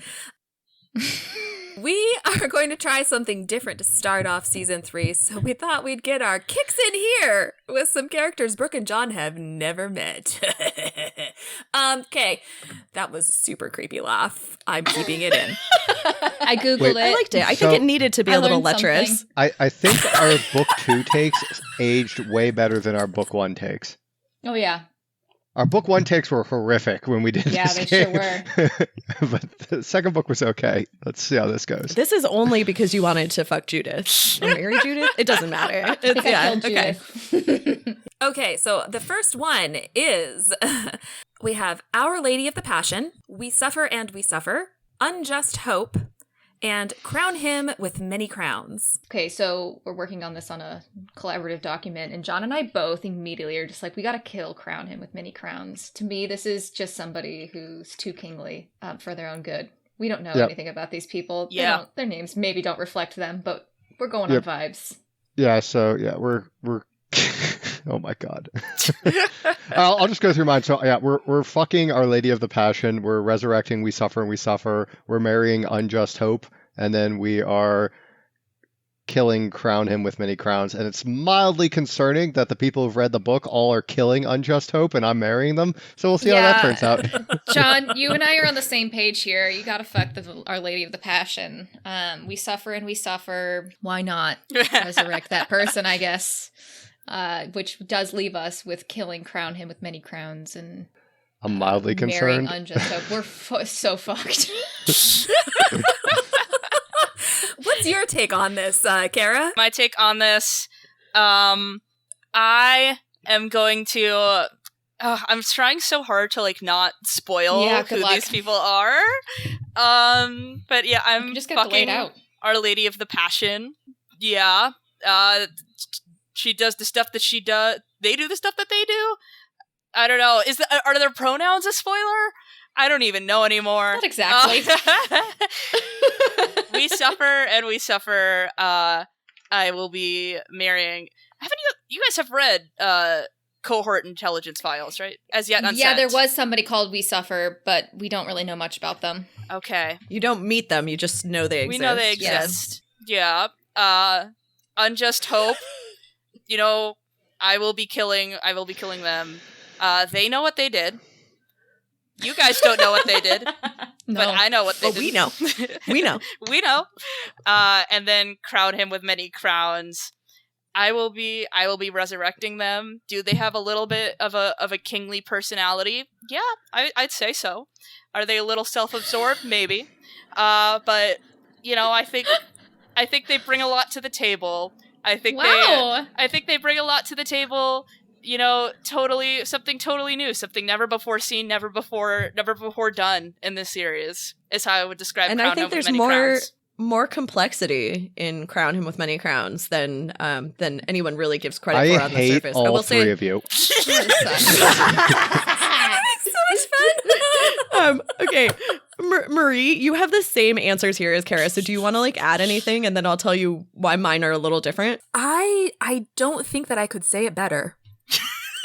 We are going to try something different to start off season 3, so we thought we'd get our kicks in here with some characters Brooke and John have never met. Okay, that was a super creepy laugh. I'm keeping it in. I googled Wait. it. I liked it. I think So- it needed to be I a little learned lecherous. something. I think our book 2 takes aged way better than our book 1 takes. Oh yeah. Our book 1 takes were horrific when we did Yeah, this they sure game. But the second book was okay. Let's see how this goes. This is only because you wanted to fuck Judith or marry Judith. It doesn't matter. I It's, think I yeah, killed okay. Judith. Okay, so the first one is we have Our Lady of the Passion, We Suffer and We Suffer, Unjust Hope, and Crown Him with Many Crowns. Okay, so we're working on this on a collaborative document, and John and I both immediately are just like, we gotta crown him with many crowns. To me, this is just somebody who's too kingly for their own good. We don't know Yep. anything about these people. Yeah. Their names maybe don't reflect them, but we're going Yep. on vibes. Yeah, so yeah, we're oh my god. I'll just go through mine. So yeah, we're fucking Our Lady of the Passion. We're resurrecting We Suffer and We Suffer. We're marrying Unjust Hope, and then we are killing Crown Him with Many Crowns. And it's mildly concerning that the people who've read the book all are killing Unjust Hope, and I'm marrying them. So we'll see how that Yeah. turns out. John, you and I are on the same page here. You gotta fuck Our Lady of the Passion. We suffer and we suffer. Why not resurrect that person, I guess? Which does leave us with killing Crown Him with Many Crowns and I'm mildly marrying concerned. Unjust Hope. We're so fucked. What's your take on this, Kara? My take on this, I am going to. I'm trying so hard to like not spoil Yeah, good who luck. these people are. But yeah, I'm You just got to lay it fucking out. Our Lady of the Passion. Yeah. She does the stuff that she does. They do the stuff that they do. I don't know. Are their pronouns a spoiler? I don't even know anymore. Not exactly. We suffer and we suffer. I will be marrying. Haven't you guys have read Cohort Intelligence Files, right? As yet unsent. Yeah, there was somebody called We Suffer, but we don't really know much about them. Okay. You don't meet them. You just know they exist. We know they Yes. exist. Yeah. Unjust Hope. You know, I will be killing them. They know what they did. You guys don't know what they did, No. but I know what they But did. we know. We know. We know. And then crown him with many crowns. I will be resurrecting them. Do they have a little bit of a kingly personality? Yeah, I'd say so. Are they a little self-absorbed? Maybe. But you know, I think they bring a lot to the table. I think they bring a lot to the table. You know, something totally new, something never before seen, never before done in this series is how I would describe. And Crown I think Him with there's Many more Crowns. more complexity in Crown Him with Many Crowns than anyone really gives credit I for on the hate surface. I all will three say of you. okay. Marie, you have the same answers here as Kara. So do you want to like add anything, and then I'll tell you why mine are a little different? I don't think that I could say it better.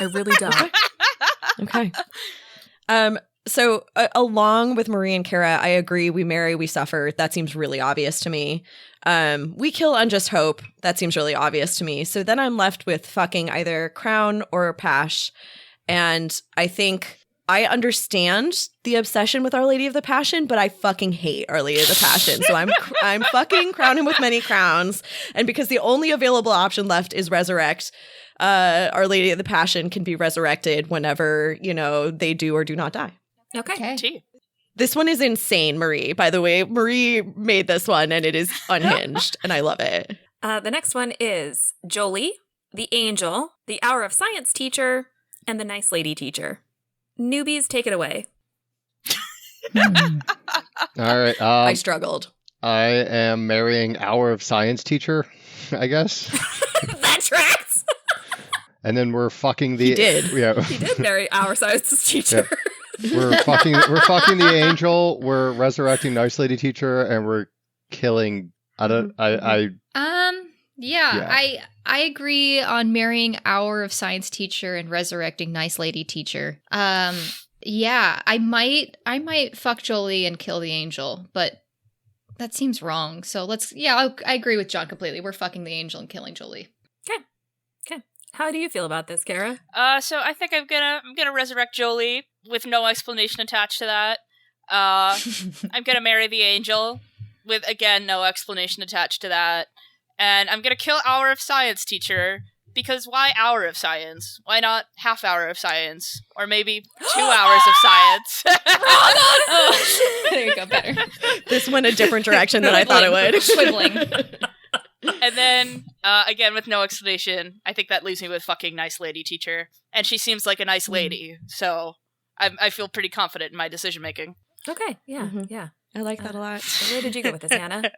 I really don't. Okay. So along with Marie and Kara, I agree. We marry, we suffer. That seems really obvious to me. We kill Unjust Hope. That seems really obvious to me. So then I'm left with fucking either Crown or Pash. And I think I understand the obsession with Our Lady of the Passion, but I fucking hate Our Lady of the Passion. So I'm fucking Crown Him with Many Crowns. And because the only available option left is resurrect, Our Lady of the Passion can be resurrected whenever, you know, they do or do not die. Okay. Gee. This one is insane, Marie. By the way, Marie made this one and it is unhinged and I love it. The next one is Jolie, the Angel, the Hour of Science Teacher, and the Nice Lady Teacher. Newbies, take it away. All right. I struggled. I am marrying Hour of Science Teacher, I guess. That tracks. And then we're fucking the. He did. Yeah. He did marry Our Science Teacher. We're fucking the Angel. We're resurrecting Nice Lady Teacher, and we're killing. Yeah. Yeah. I agree on marrying Hour of Science Teacher and resurrecting Nice Lady Teacher. Yeah, I might fuck Jolie and kill the Angel, but That seems wrong. So I agree with John completely. We're fucking the angel and killing Jolie. Okay. How do you feel about this, Kara? So I think I'm gonna resurrect Jolie with no explanation attached to that. I'm gonna marry the angel with, again, no explanation attached to that. And I'm gonna kill Hour of Science teacher, because why Hour of Science? Why not half hour of science? Or maybe 2 hours of science? There you go, better. This went a different direction than I thought it would. Quibbling. And then, again, with no explanation, I think that leaves me with fucking nice lady teacher. And she seems like a nice lady, so I feel pretty confident in my decision making. Okay, yeah. I like that a lot. Where did you go with this, Hannah?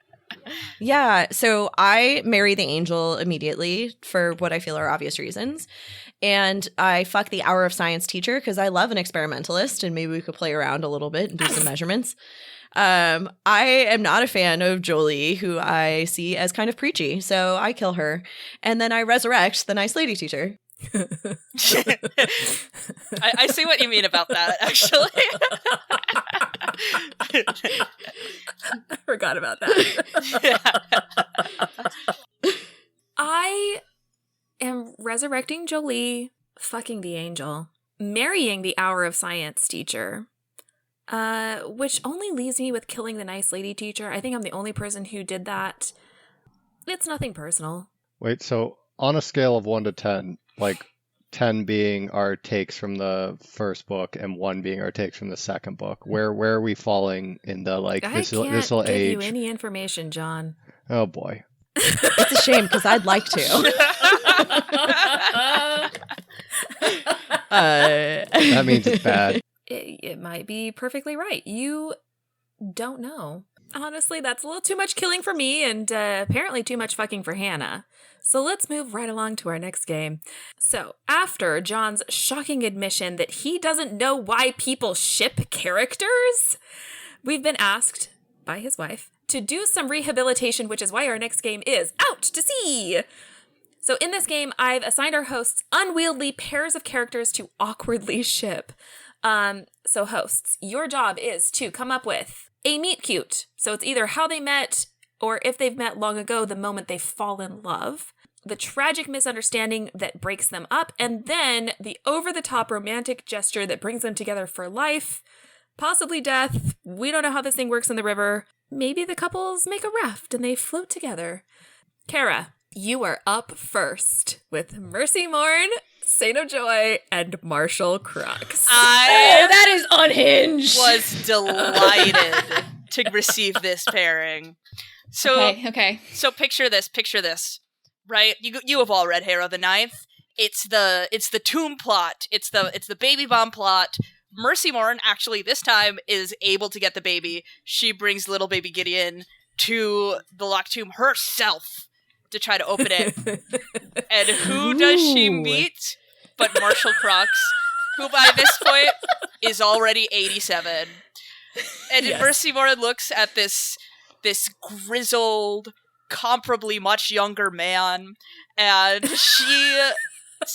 Yeah, so I marry the angel immediately for what I feel are obvious reasons. And I fuck the Hour of Science teacher because I love an experimentalist and maybe we could play around a little bit and do some measurements. I am not a fan of Jolie, who I see as kind of preachy, so I kill her. And then I resurrect the nice lady teacher. I see what you mean about that, actually. I forgot about that. I am resurrecting Jolie, fucking the angel, marrying the Hour of Science teacher, which only leaves me with killing the nice lady teacher. I think I'm the only person who did that. It's nothing personal. Wait, so on a scale of 1 to 10, like 10 being our takes from the first book and 1 being our takes from the second book, where are we falling in the this will I can't give age? you any information, John. Oh boy. It's a shame because I'd like to. That means it's bad. It might be perfectly right. You don't know. Honestly, that's a little too much killing for me and apparently too much fucking for Hannah. So let's move right along to our next game. So after John's shocking admission that he doesn't know why people ship characters, we've been asked by his wife to do some rehabilitation, which is why our next game is Out to Sea. So in this game, I've assigned our hosts unwieldy pairs of characters to awkwardly ship. So hosts, your job is to come up with a meet cute. So it's either how they met or if they've met long ago, the moment they fall in love, the tragic misunderstanding that breaks them up, and then the over-the-top romantic gesture that brings them together for life, possibly death. We don't know how this thing works in the river. Maybe the couples make a raft and they float together. Kara, you are up first with Mercy Morn, Saint of Joy, and Marshall Crux. That is unhinged. Was delighted to receive this pairing. So, Okay. So picture this, right? You have all read Harrow the Ninth. It's the tomb plot. It's the baby bomb plot. Mercy Morn actually this time is able to get the baby. She brings little baby Gideon to the locked tomb herself to try to open it. And who does she meet but Marshall Crux, who by this point is already 87. And Yes. Mercy Morn looks at this grizzled, comparably much younger man, and she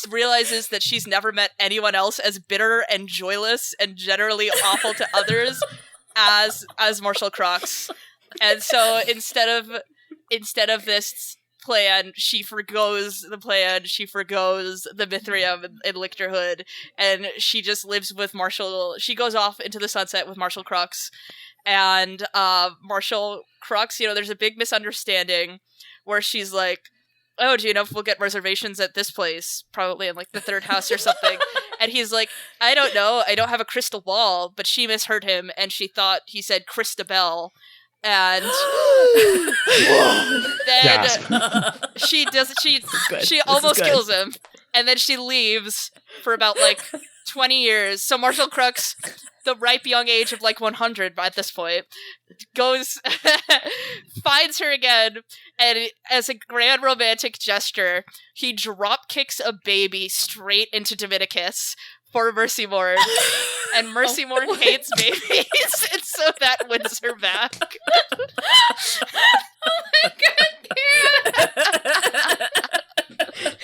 realizes that she's never met anyone else as bitter and joyless and generally awful to others as Marshall Crux. And so instead of this plan, she forgoes the plan, she forgoes the Mithrium and Lictorhood, and she just lives with Marshall. She goes off into the sunset with Marshall Crux. And Marshall Crux, there's a big misunderstanding where she's like, oh, do you know if we'll get reservations at this place? Probably in like the third house or something. And he's like, I don't know. I don't have a crystal ball. But she misheard him and she thought he said Christabel. And then she almost kills him. And then she leaves for about like 20 years. So Marshall Crux, the ripe young age of like 100 at this point, goes, finds her again, and as a grand romantic gesture, he drop kicks a baby straight into Dominicus for Mercy Morn. And Mercy Morn hates babies, and so that wins her back. Oh my god, Kara!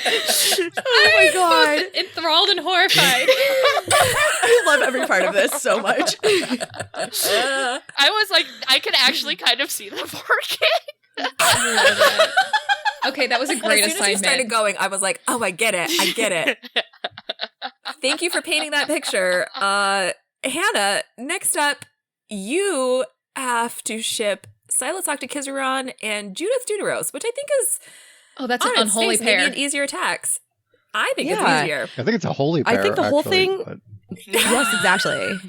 Oh my god. Enthralled and horrified. I love every part of this so much. I was like, I could actually kind of see them working. Okay, that was a great As soon as you started assignment. going, I was like, oh, I get it. Thank you for painting that picture. Hannah, next up, you have to ship Silas Octokizaron and Judith Deuteros, which I think is Oh, that's on an its unholy face, maybe pair. an easier tax. I think it's Yeah. easier. I think it's a holy I pair. think the whole actually, thing- but- Yes, exactly.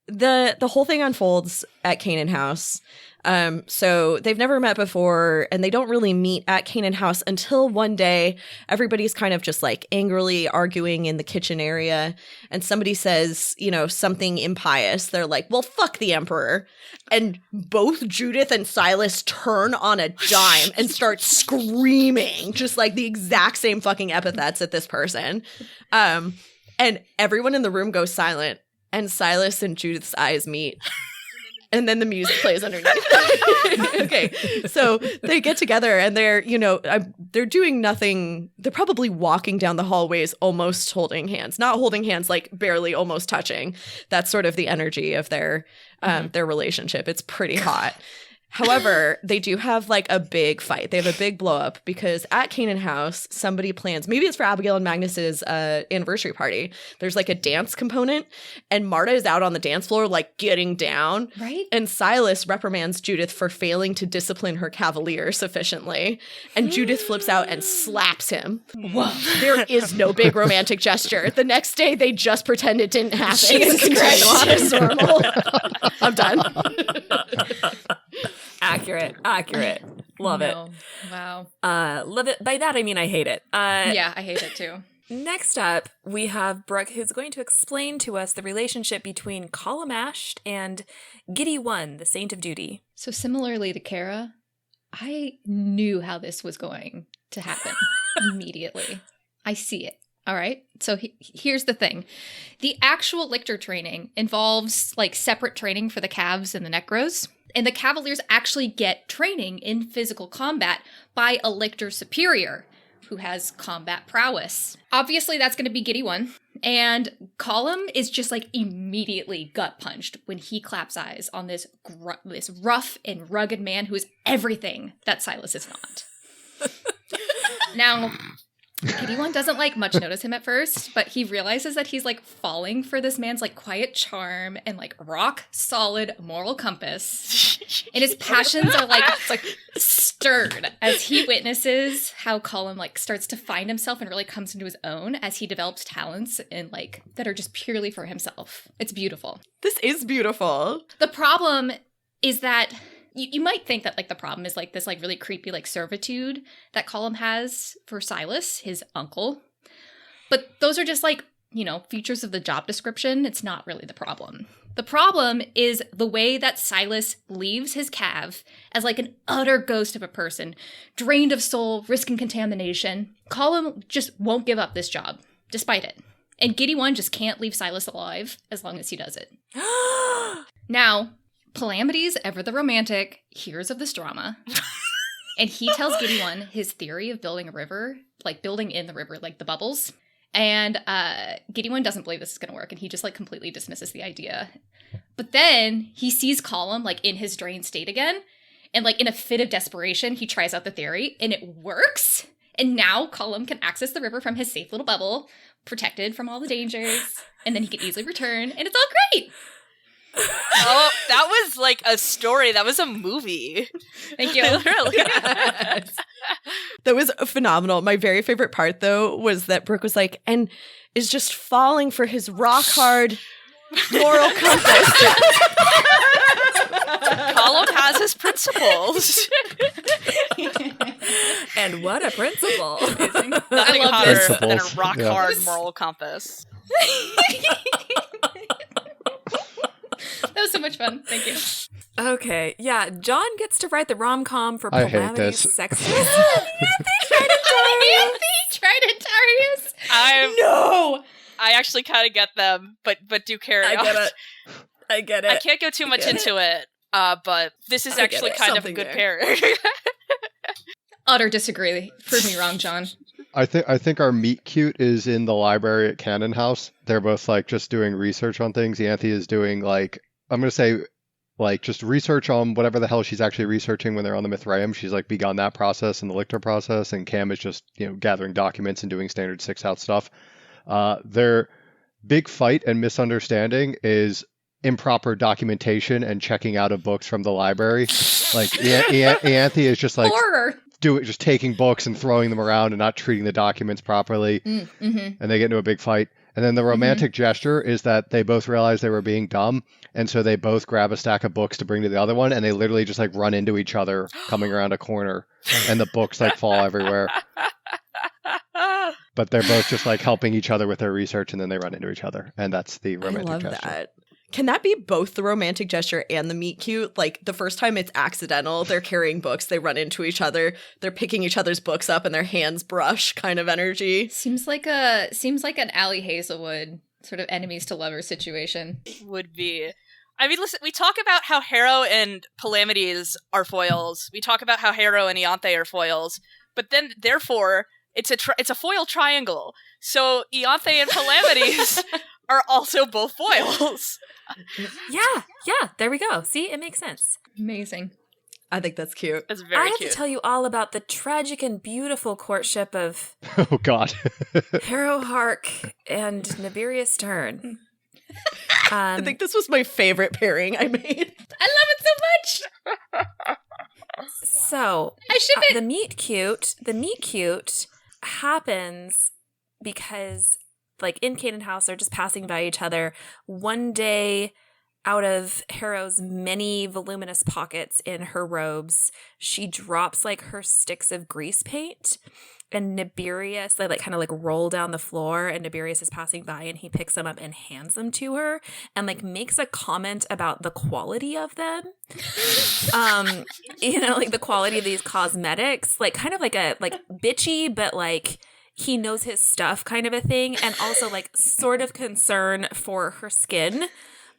The whole thing unfolds at Canaan House. So they've never met before, and they don't really meet at Canaan House until one day everybody's kind of just like angrily arguing in the kitchen area, and somebody says, something impious. They're like, well, fuck the emperor. And both Judith and Silas turn on a dime and start screaming just like the exact same fucking epithets at this person. And everyone in the room goes silent, and Silas and Judith's eyes meet. And then the music plays underneath. Okay, so they get together and they're doing nothing. They're probably walking down the hallways almost holding hands. Not holding hands, like barely almost touching. That's sort of the energy of their relationship. It's pretty hot. However, they do have like a big fight. They have a big blow up because at Canaan House, somebody plans, maybe it's for Abigail and Magnus's anniversary party. There's like a dance component, and Marta is out on the dance floor like getting down. Right? And Silas reprimands Judith for failing to discipline her cavalier sufficiently. And Judith flips out and slaps him. Whoa. There is no big romantic gesture. The next day, they just pretend it didn't happen and continue on as normal. I'm done. Accurate. Love it. Wow. Love it. By that, I mean I hate it. Yeah, I hate it too. Next up, we have Brooke, who's going to explain to us the relationship between Colum Ashed and Giddy One, the Saint of Duty. So similarly to Kara, I knew how this was going to happen immediately. I see it. All right. So here's the thing. The actual lictor training involves like separate training for the calves and the necros. And the cavaliers actually get training in physical combat by a lictor superior who has combat prowess. Obviously, that's going to be Giddy One. And Colum is just like immediately gut punched when he claps eyes on this rough and rugged man who is everything that Silas is not. Now, Giddy One doesn't like much notice him at first, but he realizes that he's like falling for this man's like quiet charm and like rock solid moral compass. And his passions are like stirred as he witnesses how Colum like starts to find himself and really comes into his own as he develops talents and like that are just purely for himself. It's beautiful. This is beautiful. The problem is that you might think that like the problem is like this like really creepy like servitude that Colum has for Silas, his uncle. But those are just like, features of the job description. It's not really the problem. The problem is the way that Silas leaves his cav as like an utter ghost of a person, drained of soul, risking contamination. Colum just won't give up this job, despite it. And Giddy One just can't leave Silas alive as long as he does it. Now, Palamides, ever the romantic, hears of this drama. And he tells Giddy One his theory of building a river, like building in the river, like the bubbles. And Giddy One doesn't believe this is going to work, and he just like completely dismisses the idea. But then he sees Colum like in his drained state again, and like in a fit of desperation, he tries out the theory, and it works. And now Colum can access the river from his safe little bubble, protected from all the dangers, and then he can easily return, and it's all great. Oh, that was like a story. That was a movie. Thank you. Literally. Yes. That was phenomenal. My very favorite part, though, was that Brooke was like, and is just falling for his rock hard moral compass. Colum has his principles. And what a principle. Nothing love hotter this. than a rock Yeah. hard moral compass. That was so much fun. Thank you. Okay, yeah, John gets to write the rom-com for I hate Palamides this. Sextus. Tridentarius. No! I actually kind of get them, but do carry I on. get it. I get it. I can't go too much into it, but this is I get actually it. kind of a Something good there. pairing. Utter disagree. Prove me wrong, John. I think our meet cute is in the library at Cannon House. They're both like just doing research on things. Yanthi is doing like, I'm gonna say like just research on whatever the hell she's actually researching when they're on the Mithraeum. She's like begun that process and the Lictor process, and Cam is just, gathering documents and doing standard 6-out stuff. Their big fight and misunderstanding is improper documentation and checking out of books from the library. Like Yanthi is just like Horror. just taking books and throwing them around and not treating the documents properly, Mm-hmm. and they get into a big fight. And then the romantic gesture is that they both realize they were being dumb, and so they both grab a stack of books to bring to the other one, and they literally just like run into each other coming around a corner, and the books like fall everywhere. But they're both just like helping each other with their research, and then they run into each other, and that's the romantic I love gesture. that. Can that be both the romantic gesture and the meet cute? Like the first time it's accidental, they're carrying books, they run into each other, they're picking each other's books up and their hands brush kind of energy. Seems like an Allie Hazelwood sort of enemies to lovers situation. Would be. I mean, listen, we talk about how Harrow and Palamides are foils. We talk about how Harrow and Ianthe are foils. But then, therefore, it's a foil triangle. So Ianthe and Palamides are also both foils. Yeah, there we go. See, it makes sense. Amazing. I think that's cute. It's very I have cute. to tell you all about the tragic and beautiful courtship of Oh God. Harrow Hark and Nibirius Stern. I think this was my favorite pairing I made. I love it so much. So I ship it. the meet cute happens because, like, in Canaan House, they're just passing by each other. One day, out of Harrow's many voluminous pockets in her robes, she drops like her sticks of grease paint, and Nibirius, they like kind of like roll down the floor, and Nibirius is passing by, and he picks them up and hands them to her, and like makes a comment about the quality of them. Like the quality of these cosmetics, like kind of like a like bitchy, but like he knows his stuff kind of a thing, and also like sort of concern for her skin.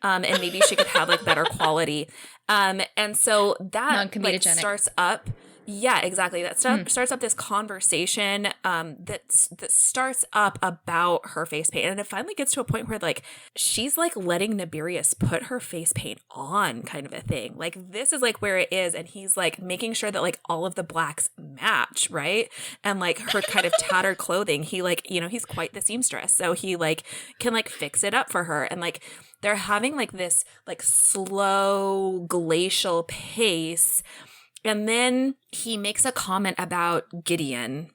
And maybe she could have like better quality. And so that like starts up. Yeah, exactly. That starts up this conversation that starts up about her face paint. And it finally gets to a point where like she's like letting Nibirius put her face paint on kind of a thing. Like this is like where it is. And he's like making sure that like all of the blacks match, right? And like her kind of tattered clothing, he like, he's quite the seamstress. So he like can like fix it up for her. And like they're having like this like slow glacial pace. And then he makes a comment about Gideon,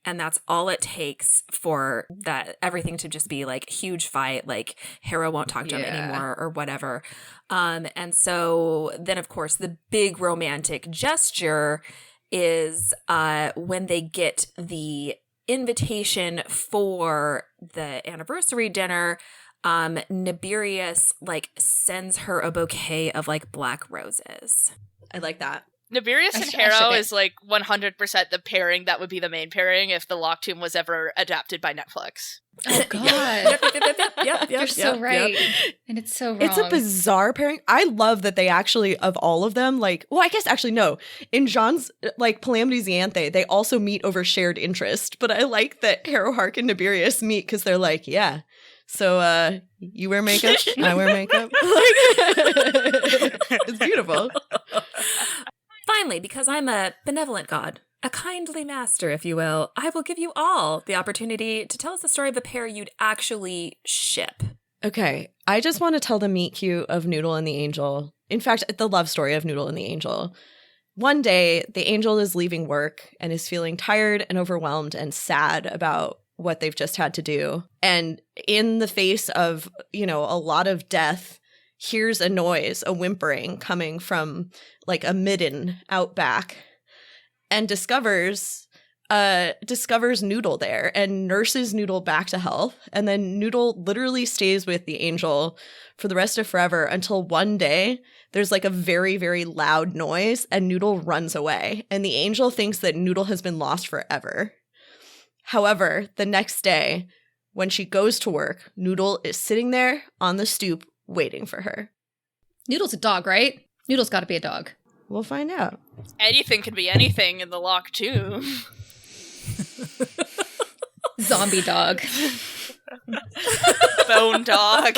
and that's all it takes for that everything to just be like huge fight, like Harrow won't talk to him anymore or whatever. And so then, of course, the big romantic gesture is when they get the invitation for the anniversary dinner. Nibirius like sends her a bouquet of like black roses. I like that. Nibirius and Harrow is like 100% the pairing that would be the main pairing if the Lock Tomb was ever adapted by Netflix. Oh God. Yep, You're so right. And it's so wrong. It's a bizarre pairing. I love that they actually, of all of them, like, well, I guess actually no. In John's, like, Palamides Ianthe, they also meet over shared interest. But I like that Harrow Hark and Nibirius meet because they're like, yeah. So, you wear makeup, I wear makeup. It's beautiful. Finally, because I'm a benevolent god, a kindly master, if you will, I will give you all the opportunity to tell us the story of a pair you'd actually ship. Okay, I just want to tell the meet cute of Noodle and the Angel. In fact, the love story of Noodle and the Angel. One day, the Angel is leaving work and is feeling tired and overwhelmed and sad about what they've just had to do. And in the face of, a lot of death, hears a noise, a whimpering coming from like a midden out back, and discovers Noodle there and nurses Noodle back to health. And then Noodle literally stays with the Angel for the rest of forever until one day there's like a very, very loud noise and Noodle runs away. And the Angel thinks that Noodle has been lost forever. However, the next day, when she goes to work, Noodle is sitting there on the stoop waiting for her. Noodle's a dog, right? Noodle's got to be a dog. We'll find out. Anything can be anything in the Lock Tomb. Zombie dog. Bone dog.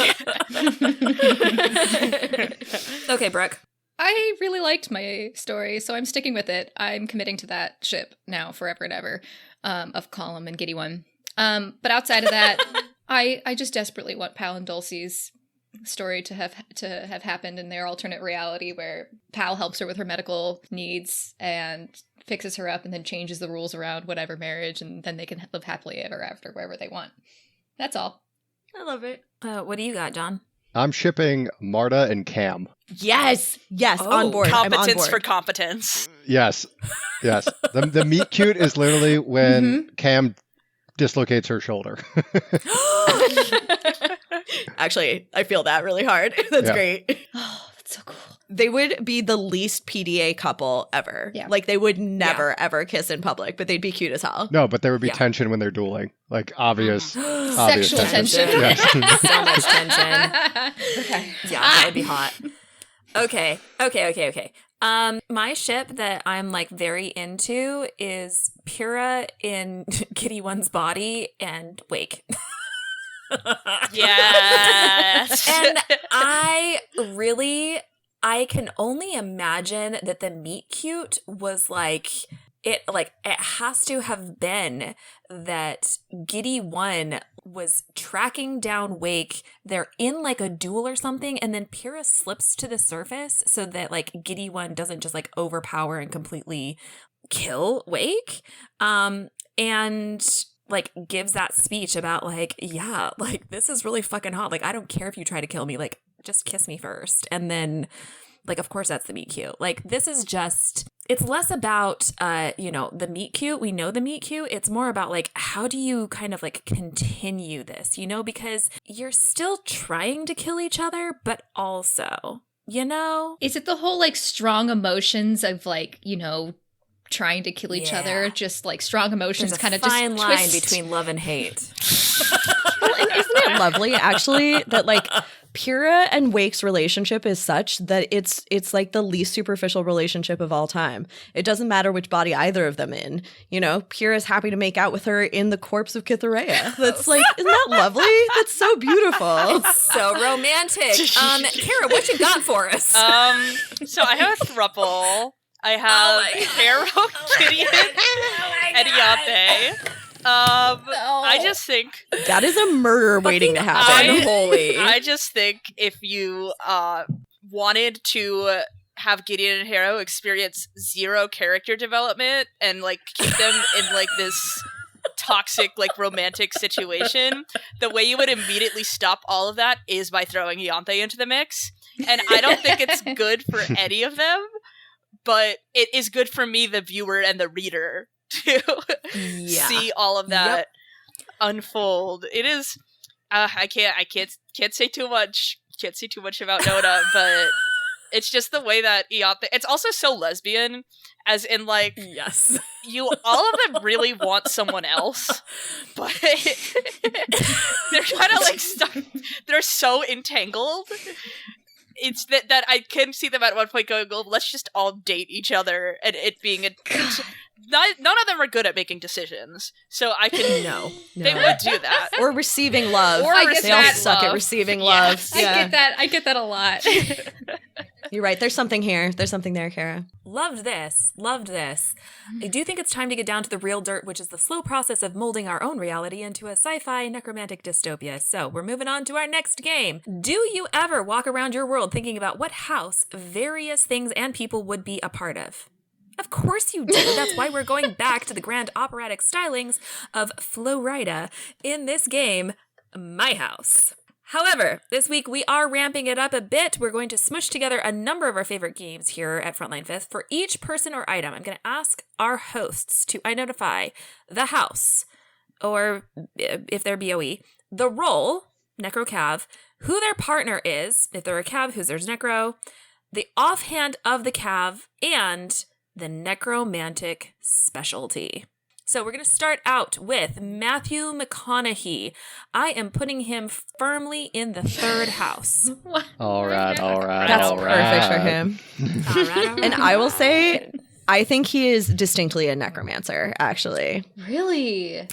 Okay, Brooke. I really liked my story, so I'm sticking with it. I'm committing to that ship now, forever and ever, of Column and Giddy One. But outside of that, I just desperately want Pal and Dulcie's story to have happened in their alternate reality, where Pal helps her with her medical needs and fixes her up, and then changes the rules around whatever marriage, and then they can live happily ever after wherever they want. That's all. I love it. What do you got, John? I'm shipping Marta and Cam. Yes, Oh, on board. I'm on Competence board. for competence. Yes. The meet cute is literally when Cam dislocates her shoulder. Actually, I feel that really hard. That's Yeah. great. Oh, that's so cool. They would be the least PDA couple ever. Yeah. Like, they would never, ever kiss in public, but they'd be cute as hell. No, but there would be Yeah. tension when they're dueling. Like, obvious Sexual tension. Yes. So much tension. Okay. Yeah, that would be hot. Okay. My ship that I'm like very into is Pyrrha in Kitty One's body and Wake. Yes. And I can only imagine that the meet cute was like it has to have been that Giddy One was tracking down Wake. They're in like a duel or something, and then Pyrrha slips to the surface so that like Giddy One doesn't just like overpower and completely kill Wake. And like gives that speech about like, yeah, like this is really fucking hot. Like, I don't care if you try to kill me, like just kiss me first. And then like, of course that's the meet cute. Like, this is just, it's less about, the meet cute. We know the meet cute. It's more about like, how do you kind of like continue this, because you're still trying to kill each other, but also, Is it the whole like strong emotions of like, trying to kill each other? Just like strong emotions there's a kind of fine just line twist. between love and hate. Well, and isn't it lovely, actually, that like Pyrrha and Wake's relationship is such that it's like the least superficial relationship of all time. It doesn't matter which body either of them in. Pyrrha's happy to make out with her in the corpse of Kytherea. That's like, isn't that lovely? That's so beautiful. So romantic. Kara, what you got for us? So I have a throuple. I have Harrow, Gideon, and Iante. I just think That is a murder waiting to happen. Holy. I just think if you wanted to have Gideon and Harrow experience zero character development and like keep them in like this toxic like romantic situation, the way you would immediately stop all of that is by throwing Iante into the mix. And I don't think it's good for any of them, but it is good for me, the viewer and the reader, to see all of that unfold. It is I can't say too much. Can't say too much about Nona, but it's just the way that Iante, it's also so lesbian, as in like, yes, all of them really want someone else, but they're kind of like stuck. They're so entangled. It's that I can see them at one point going, "Oh, let's just all date each other," and it being none of them are good at making decisions, so I can no. they would do that. Or receiving love. Or They all receiving suck at love. receiving Yes. love. Yeah. I get that a lot. You're right. There's something here. There's something there, Kara. Loved this. I do think it's time to get down to the real dirt, which is the slow process of molding our own reality into a sci-fi necromantic dystopia. So we're moving on to our next game. Do you ever walk around your world thinking about what house various things and people would be a part of? Of course you do. That's why we're going back to the grand operatic stylings of Florida in this game, My House. However, this week we are ramping it up a bit. We're going to smush together a number of our favorite games here at Frontline Fifth. For each person or item, I'm going to ask our hosts to identify the house, or if they're BOE, the role, Necro-Cav, who their partner is, if they're a Cav, who's their Necro, the offhand of the Cav, and the necromantic specialty. So we're going to start out with Matthew McConaughey. I am putting him firmly in the third house. All right. That's perfect for him. All right. And I will say, I think he is distinctly a necromancer, actually. Really?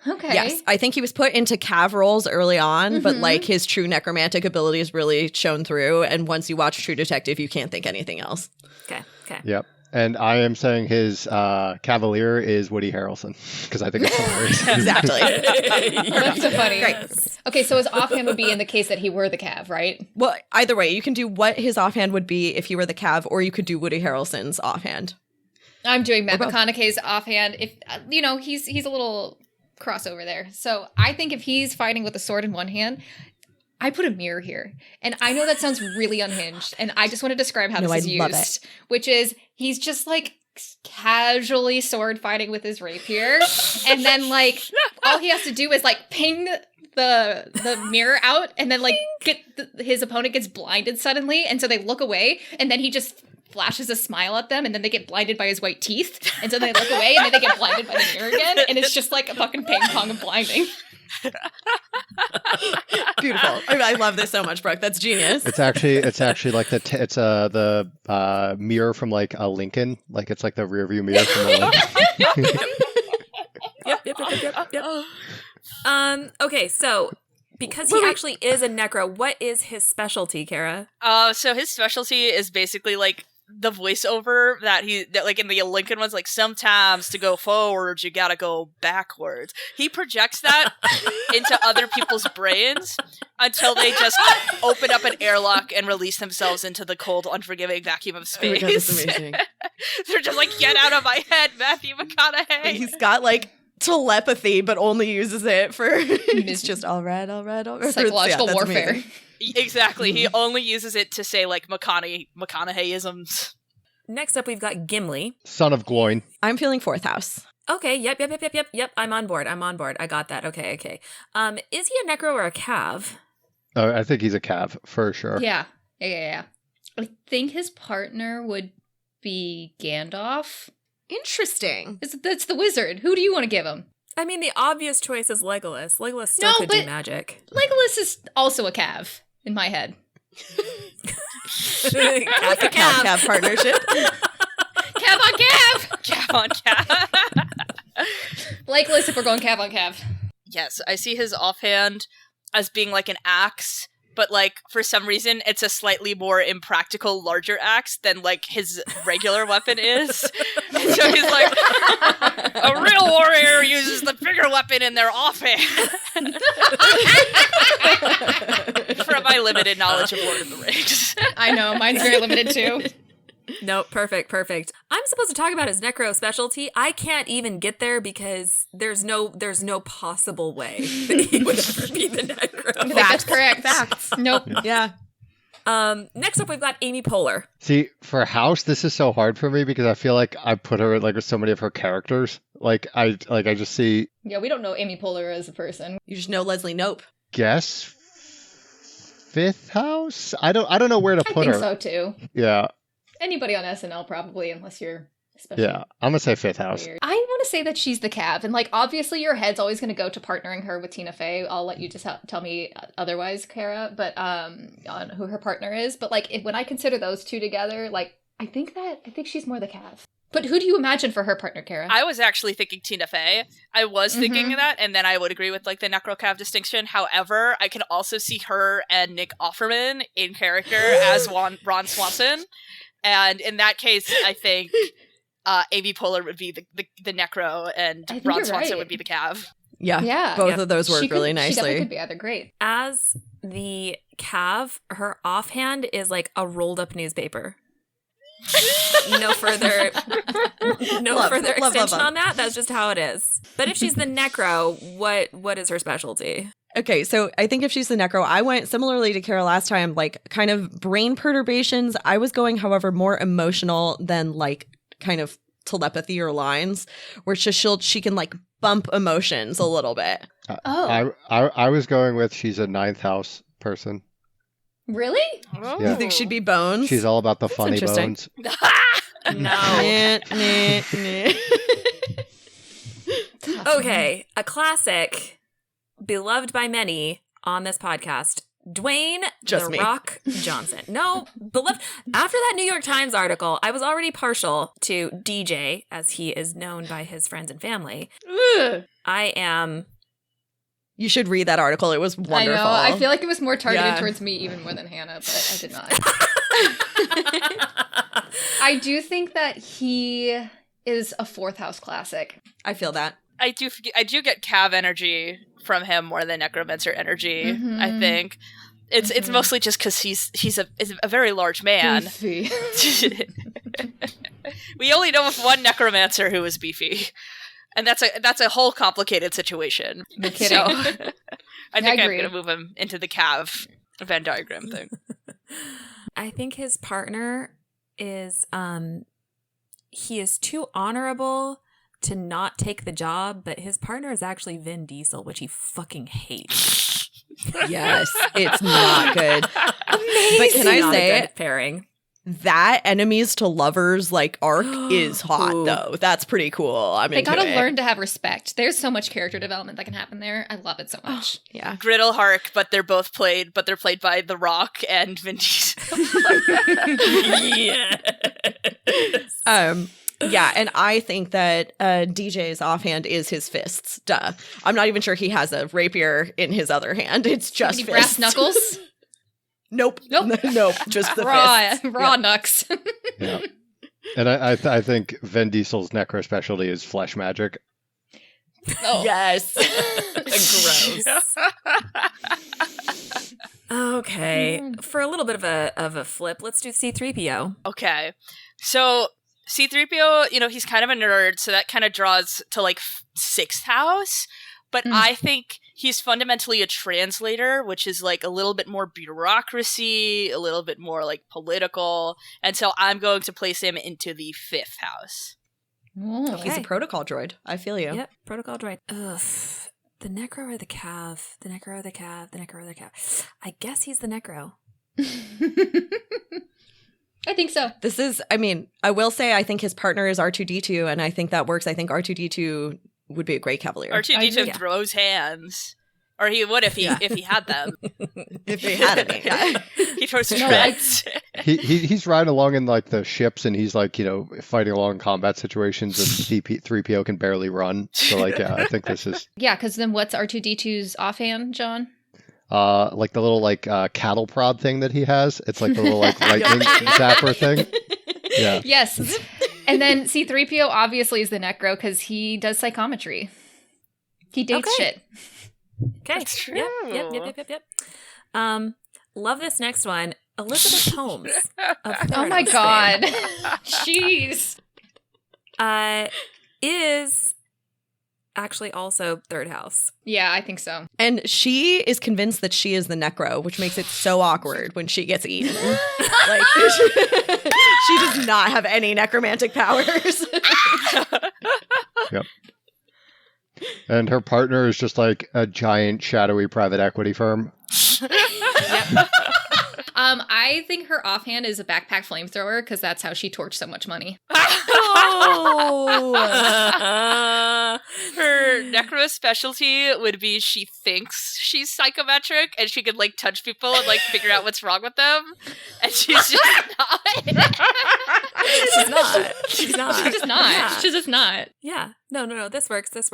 Okay. Yes, I think he was put into cav roles early on, but like his true necromantic abilities really shone through. And once you watch True Detective, you can't think anything else. Okay. Yep. And I am saying his cavalier is Woody Harrelson because I think it's hilarious. Exactly. That's so funny. Great. Okay, so his offhand would be in the case that he were the cav, right? Well, either way, you can do what his offhand would be if he were the cav, or you could do Woody Harrelson's offhand. I'm doing Matt Or both. McConaughey's offhand. If he's a little crossover there. So I think if he's fighting with a sword in one hand, I put a mirror here. And I know that sounds really unhinged. And I just want to describe how No, this is I love used. Which is he's just like casually sword fighting with his rapier. And then like all he has to do is like ping the mirror out, and then like his opponent gets blinded suddenly, and so they look away, and then he just flashes a smile at them, and then they get blinded by his white teeth, and so they look away, and then they get blinded by the mirror again, and it's just like a fucking ping pong of blinding. Beautiful. I love this so much, Brooke. That's genius. It's actually like the mirror from like a Lincoln, like it's like the rear view mirror from the Lincoln. Yep. Okay, so because he actually is a necro, what is his specialty, Kara? So his specialty is basically like the voiceover that like in the Lincoln ones, like sometimes to go forwards you gotta go backwards. He projects that into other people's brains until they just open up an airlock and release themselves into the cold, unforgiving vacuum of Oh space. my God, that's amazing. They're just like, get out of my head, Matthew McConaughey. He's got like telepathy, but only uses it for it's just all right. Psychological that's warfare. amazing. Exactly. He only uses it to say like McConaughey-isms. Next up, we've got Gimli. Son of Gloin. I'm feeling fourth house. Okay, yep. I'm on board. I got that. Okay. Is he a necro or a cav? Oh, I think he's a cav for sure. Yeah. I think his partner would be Gandalf. Interesting. That's the wizard. Who do you want to give him? I mean, the obvious choice is Legolas. Legolas still No, could do but- magic. Legolas is also a cav in my head. Cav to cav. Cav partnership. Cav on cav! Cav on cav. Legolas if we're going cav on cav. Yes, I see his offhand as being like an axe, but like for some reason it's a slightly more impractical, larger axe than like his regular weapon is. And so he's like, a real warrior uses the bigger weapon in their offhand. From my limited knowledge of Lord of the Rings. I know, mine's very limited too. No, perfect. I'm supposed to talk about his necro specialty. I can't even get there because there's no possible way that he would ever be the necro. That's correct. Facts. Nope. Yeah. Next up, we've got Amy Poehler. See, for House, this is so hard for me because I feel like I put her like with so many of her characters. Like I just see. Yeah, we don't know Amy Poehler as a person. You just know Leslie Knope. Guess fifth house. I don't know where to I put think her. so too. Yeah, Anybody on SNL probably, unless you're especially yeah. I'm gonna say fifth house. weird. I want to say that she's the cav, and like obviously your head's always going to go to partnering her with Tina Fey. I'll let you just tell me otherwise, Kara, but on who her partner is. But like when I consider those two together, like I think she's more the cav. But who do you imagine for her partner, Kara? I was actually thinking Tina Fey. I was thinking that, and then I would agree with like the Necrocav distinction. However, I can also see her and Nick Offerman in character as Ron Swanson. And in that case, I think Amy Poehler would be the Necro, and I think Ron you're Swanson right. would be the Cav. Yeah. Yeah. Both of those work She could- really She definitely nicely. could be either great. As the cav, her offhand is like a rolled up newspaper. No further Love, extension love. on that. That's just how it is. But if she's the necro, what is her specialty? Okay, so I think if she's the necro, I went similarly to Kara last time, like kind of brain perturbations. I was going, however, more emotional than like kind of telepathy or lines, where it's just she can like bump emotions a little bit. I was going with she's a ninth house person. Really? Oh. Yeah. You think she'd be bones? She's all about the That's funny interesting. bones. Nah, nah. Okay, a classic, beloved by many on this podcast. Dwayne Just The me. Rock Johnson. No, beloved. After that New York Times article, I was already partial to DJ, as he is known by his friends and family. Ugh. I am You should read that article. It was wonderful. I know. I feel like it was more targeted Yeah. towards me even more than Hannah, but I did not. I do think that he is a fourth house classic. I feel that. I do get Cav energy from him more than Necromancer energy. Mhm. I think it's mostly just because he's a very large man. Beefy. We only know of one Necromancer who is beefy, and that's a whole complicated situation. No kidding. So, I think I'm agree. gonna move him into the Cav Venn diagram thing. I think his partner is he is too honorable to not take the job, but his partner is actually Vin Diesel, which he fucking hates. Yes, it's not good. Amazing. But can I Not a say good pairing? that enemies to lovers like arc is hot Ooh. though. That's pretty cool. I'm They into gotta it. learn to have respect. There's so much character development that can happen there. I love it so much. Yeah. Griddle Hark, but they're played by The Rock and Vin Diesel. Yeah, and I think that DJ's offhand is his fists. Duh. I'm not even sure he has a rapier in his other hand. It's just Any fists. brass knuckles? Nope. Nope. Nope. Just the raw fists. knucks. Yeah. And I think Vin Diesel's necro specialty is flesh magic. Oh. Yes. Gross. Okay. For a little bit of a flip, let's do C-3PO. Okay. So C-3PO, he's kind of a nerd, so that kind of draws to like sixth house. But I think he's fundamentally a translator, which is like a little bit more bureaucracy, a little bit more like political. And so I'm going to place him into the fifth house. Ooh. He's a protocol droid. I feel you. Yep, protocol droid. Ugh. The necro or the cav? The necro or the cav? The necro or the cav? I guess he's the necro. I think so. This is, I will say I think his partner is R2-D2, and I think that works. I think R2-D2 would be a great Cavalier. R2-D2 Yeah. throws hands. Or he would if he had them. if he had any. Yeah. He throws No, shreds. He's riding along in like the ships, and he's like fighting along in combat situations, and C-3PO can barely run. So like I think this is Yeah, because then what's R2-D2's offhand, John? like the little like cattle prod thing that he has. It's like the little like lightning zapper thing. Yeah. Yes. And then C-3PO obviously is the necro because he does psychometry. He dates Okay. shit. Okay. That's true. Yep. Love this next one. Elizabeth Holmes. Of Oh my Paradise god. fame. Jeez. Is actually also third house. Yeah, I think so. And she is convinced that she is the necro, which makes it so awkward when she gets eaten. Like, she does not have any necromantic powers. Yep. And her partner is just like a giant shadowy private equity firm. I think her offhand is a backpack flamethrower because that's how she torched so much money. Her necro specialty would be she thinks she's psychometric and she could like touch people and like figure out what's wrong with them. And she's just not. She's not. She's not. She's just not. Yeah. She's just not. Yeah. No. This works. Let's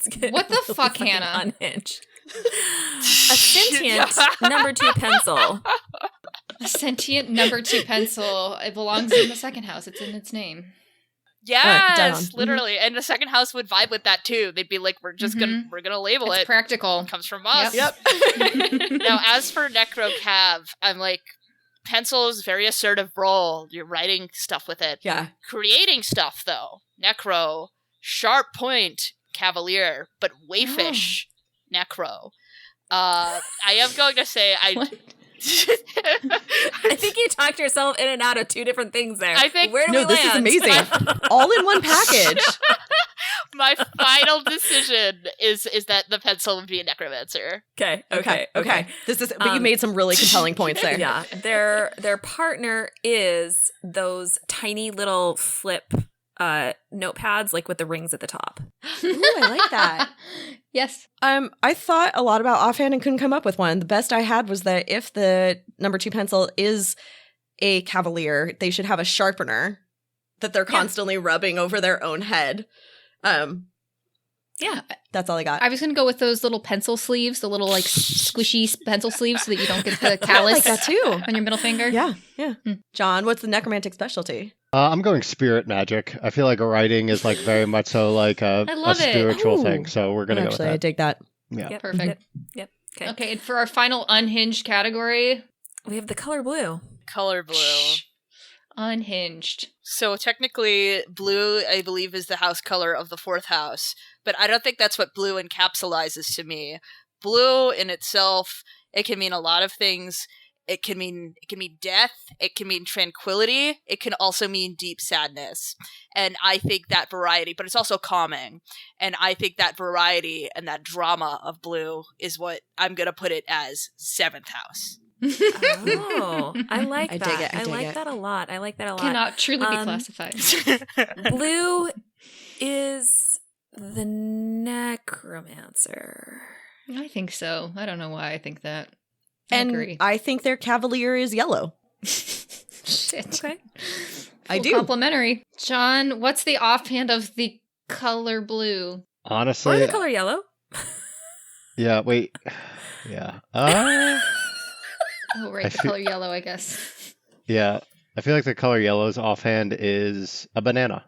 get What the really fuck, fucking Hannah? unhinged. A sentient number 2 pencil. A sentient number 2 pencil. It belongs in the second house. It's in its name. Yes, down. literally. And the second house would vibe with that too. They'd be like, we're gonna label It's it. practical. It comes from us. Yep. Now, as for Necro Cav, I'm like, pencil is a very assertive role. You're writing stuff with it. Yeah. Creating stuff, though. Necro, sharp point, Cavalier, but wayfish, Necro. I am going to say What? I think you talked yourself in and out of 2 different things there. I think- Where do No, we this is land? amazing. All in one package. my final decision is that the pencil would be a necromancer. Okay. This is, but you made some really compelling points there. Yeah, their partner is those tiny little flip notepads, like with the rings at the top. Ooh, I like that. Yes. I thought a lot about offhand and couldn't come up with one. The best I had was that if the number 2 pencil is a cavalier, they should have a sharpener that they're constantly rubbing over their own head. Yeah. That's all I got. I was gonna go with those little pencil sleeves, the little like squishy pencil sleeves, so that you don't get the callus like that too. on your middle finger. Yeah. Hmm. John, what's the necromantic specialty? I'm going spirit magic. I feel like writing is like very much so like I a love it. spiritual Ooh. thing. So we're gonna go with Actually, I that. dig that. Yeah. Yep. Perfect. Yep. Okay. Okay, and for our final unhinged category, We have the color blue. Color blue. shh, unhinged. So technically, blue, I believe, is the house color of the 4th house, but I don't think that's what blue encapsulizes to me. Blue in itself, it can mean a lot of things. It can mean death. It can mean tranquility. It can also mean deep sadness. And I think that variety, but it's also calming. And I think that variety and that drama of blue is what I'm going to put it as 7th house. Oh, I like I that. dig it, I dig like it. that a lot. I like that a lot. Cannot truly be Um, classified. Blue is the necromancer. I think so. I don't know why I think that. I And agree. I think their cavalier is yellow. Shit. Okay. I Full do. Complimentary. John, what's the offhand of the color blue? Or Honestly, the color yellow. yeah. Wait. Yeah. Oh, I right, the feel- color yellow, I guess. Yeah. I feel like the color yellow's offhand is a banana.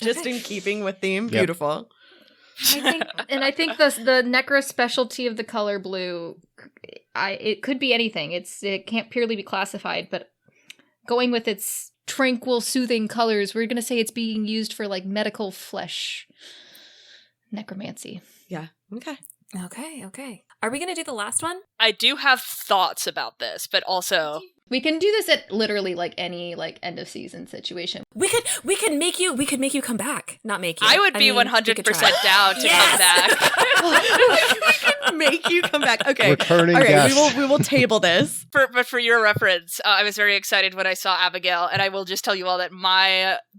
Just in keeping with theme. Yep. Beautiful. I think the necro specialty of the color blue, it could be anything. It can't purely be classified, but going with its tranquil, soothing colors, we're gonna say it's being used for like medical flesh necromancy. Yeah. Okay. Okay. Are we going to do the last one? I do have thoughts about this, but also We can do this at literally like any like end of season situation. We could make you come back. Not make you. I would be mean, we could 100% try. down to come back. Make you come back. Okay. Returning All right. guest. We will table this. But for your reference, I was very excited when I saw Abigail, and I will just tell you all that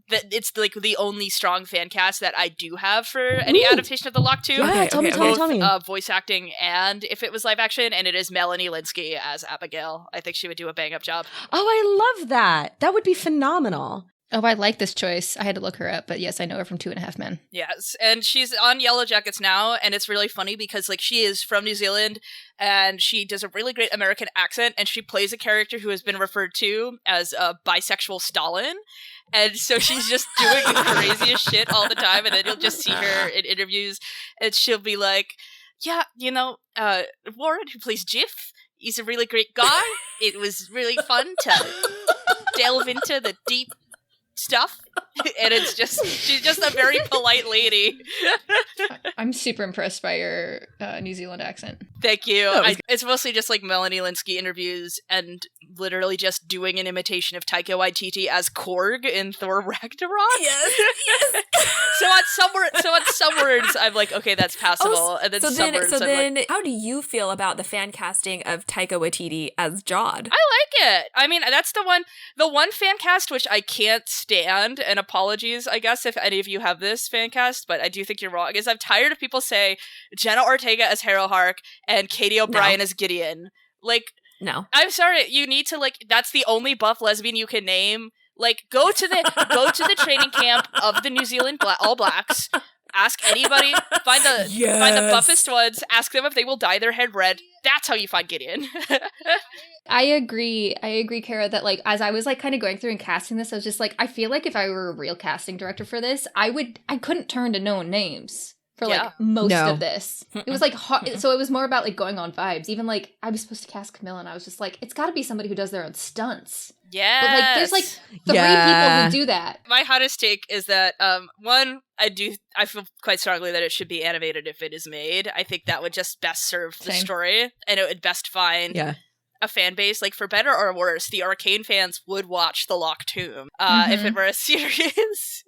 that it's like the only strong fan cast that I do have for any Ooh. adaptation of the Lock 2. Yeah. Okay, tell me. okay, Tell me. Both Tell me. voice acting and if it was live action, and it is Melanie Linsky as Abigail. I think she would do a bang up job. Oh, I love that. That would be phenomenal. Oh, I like this choice. I had to look her up, but yes, I know her from 2.5 Men. Yes, and she's on Yellow Jackets now, and it's really funny because like she is from New Zealand, and she does a really great American accent, and she plays a character who has been referred to as a bisexual Stalin, and so she's just doing the craziest shit all the time, and then you'll just see her in interviews, and she'll be like, "Yeah, Warren, who plays Jiff, he's a really great guy. It was really fun to delve into the deep stuff." And she's just a very polite lady. I'm super impressed by your New Zealand accent. Thank you. Oh, it was It's mostly just like Melanie Linsky interviews and literally just doing an imitation of Taika Waititi as Korg in Thor Ragnarok. Yes. So on some words, I'm like, okay, that's passable, and then some words, I'm like, how do you feel about the fan casting of Taika Waititi as Jod? I like it. I mean, that's the one fan cast which I can't stand, and apologies, I guess, if any of you have this fan cast, but I do think you're wrong, is I'm tired of people say Jenna Ortega as Harrow Hark and Katie O'Brien as Gideon. Like, No. I'm sorry, you need to, like, that's the only buff lesbian you can name. Like, go to the training camp of the New Zealand All Blacks. Ask anybody, find the buffest ones, ask them if they will dye their hair red. That's how you find Gideon. I agree, Kara, that like as I was like kind of going through and casting this, I was just like, I feel like if I were a real casting director for this, I couldn't turn to known names for Yeah. like most No. of this. It was like hard, so it was more about like going on vibes. Even like I was supposed to cast Camilla, and I was just like, it's got to be somebody who does their own stunts. Yes. But like, there's like 3 Yeah. people who do that. My hottest take is that one, I feel quite strongly that it should be animated if it is made. I think that would just best serve the Same. story, and it would best find Yeah. a fan base. Like, for better or worse, the Arcane fans would watch the Lock Tomb if it were a series.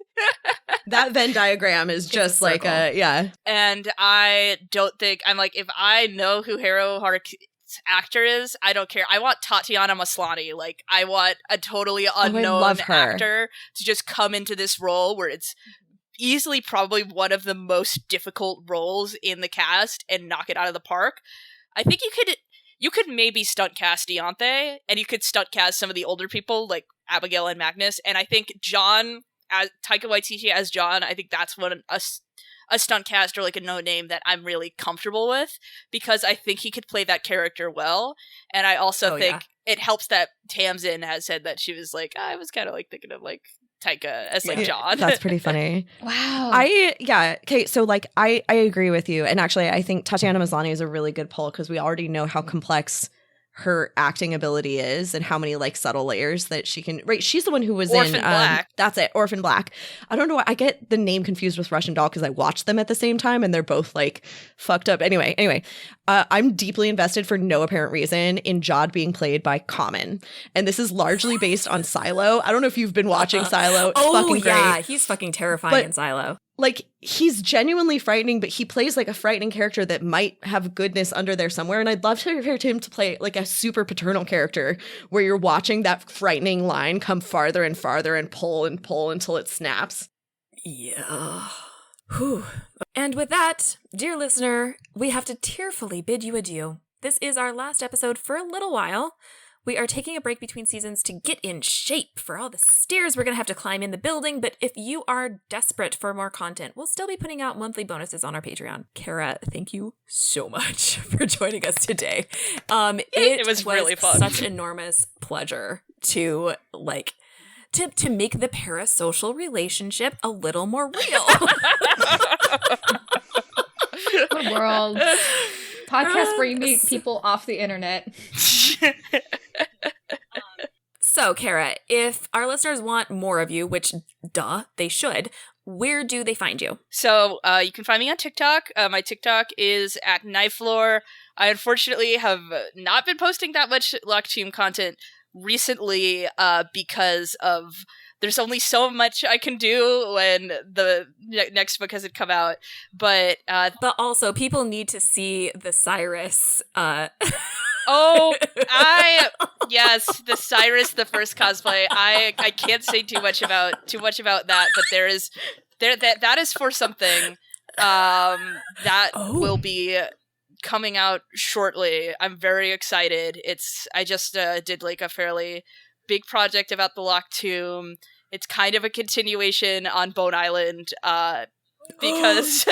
That Venn diagram is just like circle. yeah. And I don't think, I'm like, if I know who Harrow Hark's actor is, I don't care. I want Tatiana Maslany. Like, I want a totally unknown love her. actor to just come into this role where it's easily probably one of the most difficult roles in the cast and knock it out of the park. I think you could maybe stunt cast Deontay, and you could stunt cast some of the older people like Abigail and Magnus, and I think John, as Taika Waititi as John, I think that's a stunt cast or like a no name that I'm really comfortable with, because I think he could play that character well. And I also think it helps that Tamsin has said that she was like, I was kind of like thinking of like Taika as like John. That's pretty funny. Wow. Okay, so like I agree with you. And actually I think Tatiana Maslany is a really good pull because we already know how complex her acting ability is and how many like subtle layers that she can. Right, she's the one who was Orphan in Black. That's it, Orphan Black. I don't know why I get the name confused with Russian Doll because I watched them at the same time and they're both like fucked up. Anyway, I'm deeply invested for no apparent reason in Jod being played by Common, and this is largely based on Silo. I don't know if you've been watching Silo. It's fucking great. He's fucking terrifying in Silo. Like, he's genuinely frightening, but he plays like a frightening character that might have goodness under there somewhere. And I'd love to hear him to play like a super paternal character where you're watching that frightening line come farther and farther and pull until it snaps. Yeah. Whew. And with that, dear listener, we have to tearfully bid you adieu. This is our last episode for a little while. We are taking a break between seasons to get in shape for all the stairs we're going to have to climb in the building, but if you are desperate for more content, we'll still be putting out monthly bonuses on our Patreon. Kara, thank you so much for joining us today. It was really fun. Such enormous pleasure to like to make the parasocial relationship a little more real. The world. Podcast where you meet people off the internet. So, Kara, if our listeners want more of you, which, duh, they should, where do they find you? So, you can find me on TikTok. My TikTok is at Knifelore. I unfortunately have not been posting that much Lock Team content recently because of there's only so much I can do when the next book hasn't come out. But also, people need to see the Cyrus. Yes, the Cyrus, the first cosplay. I can't say too much about that, but that is for something that will be coming out shortly. I'm very excited. I just did like a fairly big project about the Locked Tomb. It's kind of a continuation on Bone Island because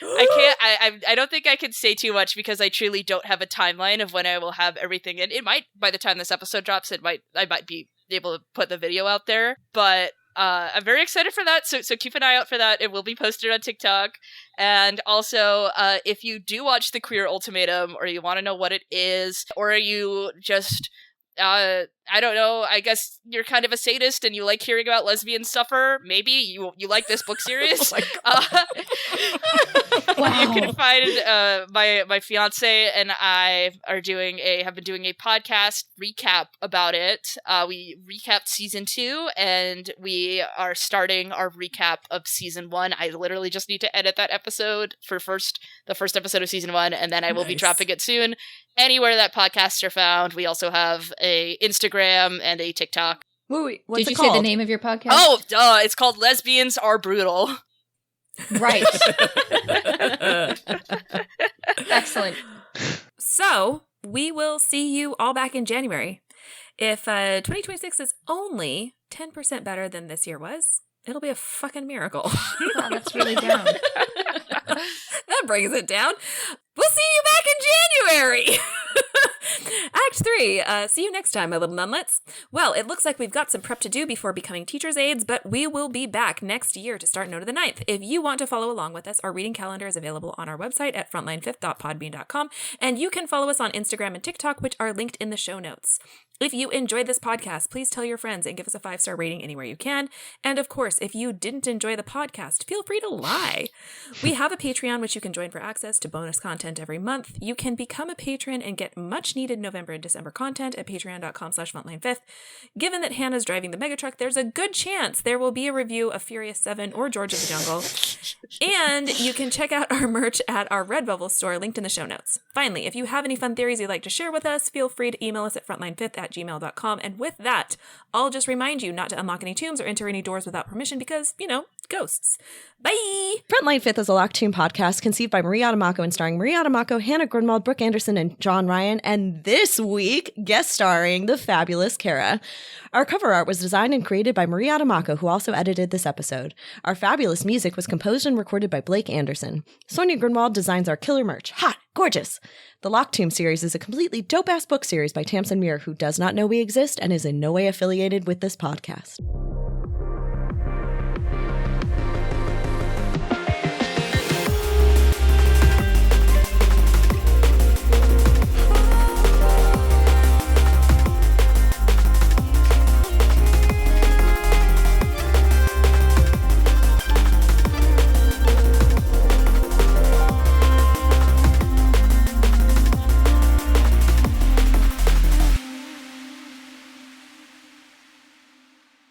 I don't think I can say too much because I truly don't have a timeline of when I will have everything in. It might, by the time this episode drops, I might be able to put the video out there, but I'm very excited for that, so keep an eye out for that. It will be posted on TikTok. And also, if you do watch The Queer Ultimatum, or you want to know what it is, or you just I don't know, I guess you're kind of a sadist and you like hearing about lesbians suffer, maybe you like this book series. Wow. You can find my fiance and I have been doing a podcast recap about it. We recapped season 2 and we are starting our recap of season 1. I literally just need to edit that episode for the first episode of season 1, and then I will be dropping it soon anywhere that podcasts are found. We also have a Instagram and a TikTok. Wait, what's Did it you called? say the name of your podcast? Oh, duh! It's called Lesbians Are Brutal. Right. Excellent. So, we will see you all back in January. If 2026 is only 10% better than this year was, it'll be a fucking miracle. Wow, that's really down. That brings it down. We'll see you back in January. Act 3. See you next time, my little nunlets. Well, it looks like we've got some prep to do before becoming teacher's aides, but we will be back next year to start Note of the Ninth. If you want to follow along with us, our reading calendar is available on our website at frontlinefifth.podbean.com, and you can follow us on Instagram and TikTok, which are linked in the show notes. If you enjoyed this podcast, please tell your friends and give us a 5-star rating anywhere you can. And of course, if you didn't enjoy the podcast, feel free to lie. We have a Patreon, which you can join for access to bonus content every month. You can become a patron and get much needed November and December content at patreon.com/frontlinefifth. Given that Hannah's driving the Megatruck, there's a good chance there will be a review of Furious 7 or George of the Jungle. And you can check out our merch at our Redbubble store, linked in the show notes. Finally, if you have any fun theories you'd like to share with us, feel free to email us at frontlinefifth@gmail.com. locktombpodcast@gmail.com. And with that, I'll just remind you not to unlock any tombs or enter any doors without permission because, ghosts. Bye! Frontline Fifth is a Locked Tomb podcast conceived by Marie Adamako and starring Marie Adamako, Hannah Grunwald, Brooke Anderson, and John Ryan, and this week, guest starring the fabulous Kara. Our cover art was designed and created by Marie Adamako, who also edited this episode. Our fabulous music was composed and recorded by Blake Anderson. Sonia Grunwald designs our killer merch. Hot! Gorgeous! The Locked Tomb series is a completely dope-ass book series by Tamsin Muir, who does not know we exist and is in no way affiliated with this podcast.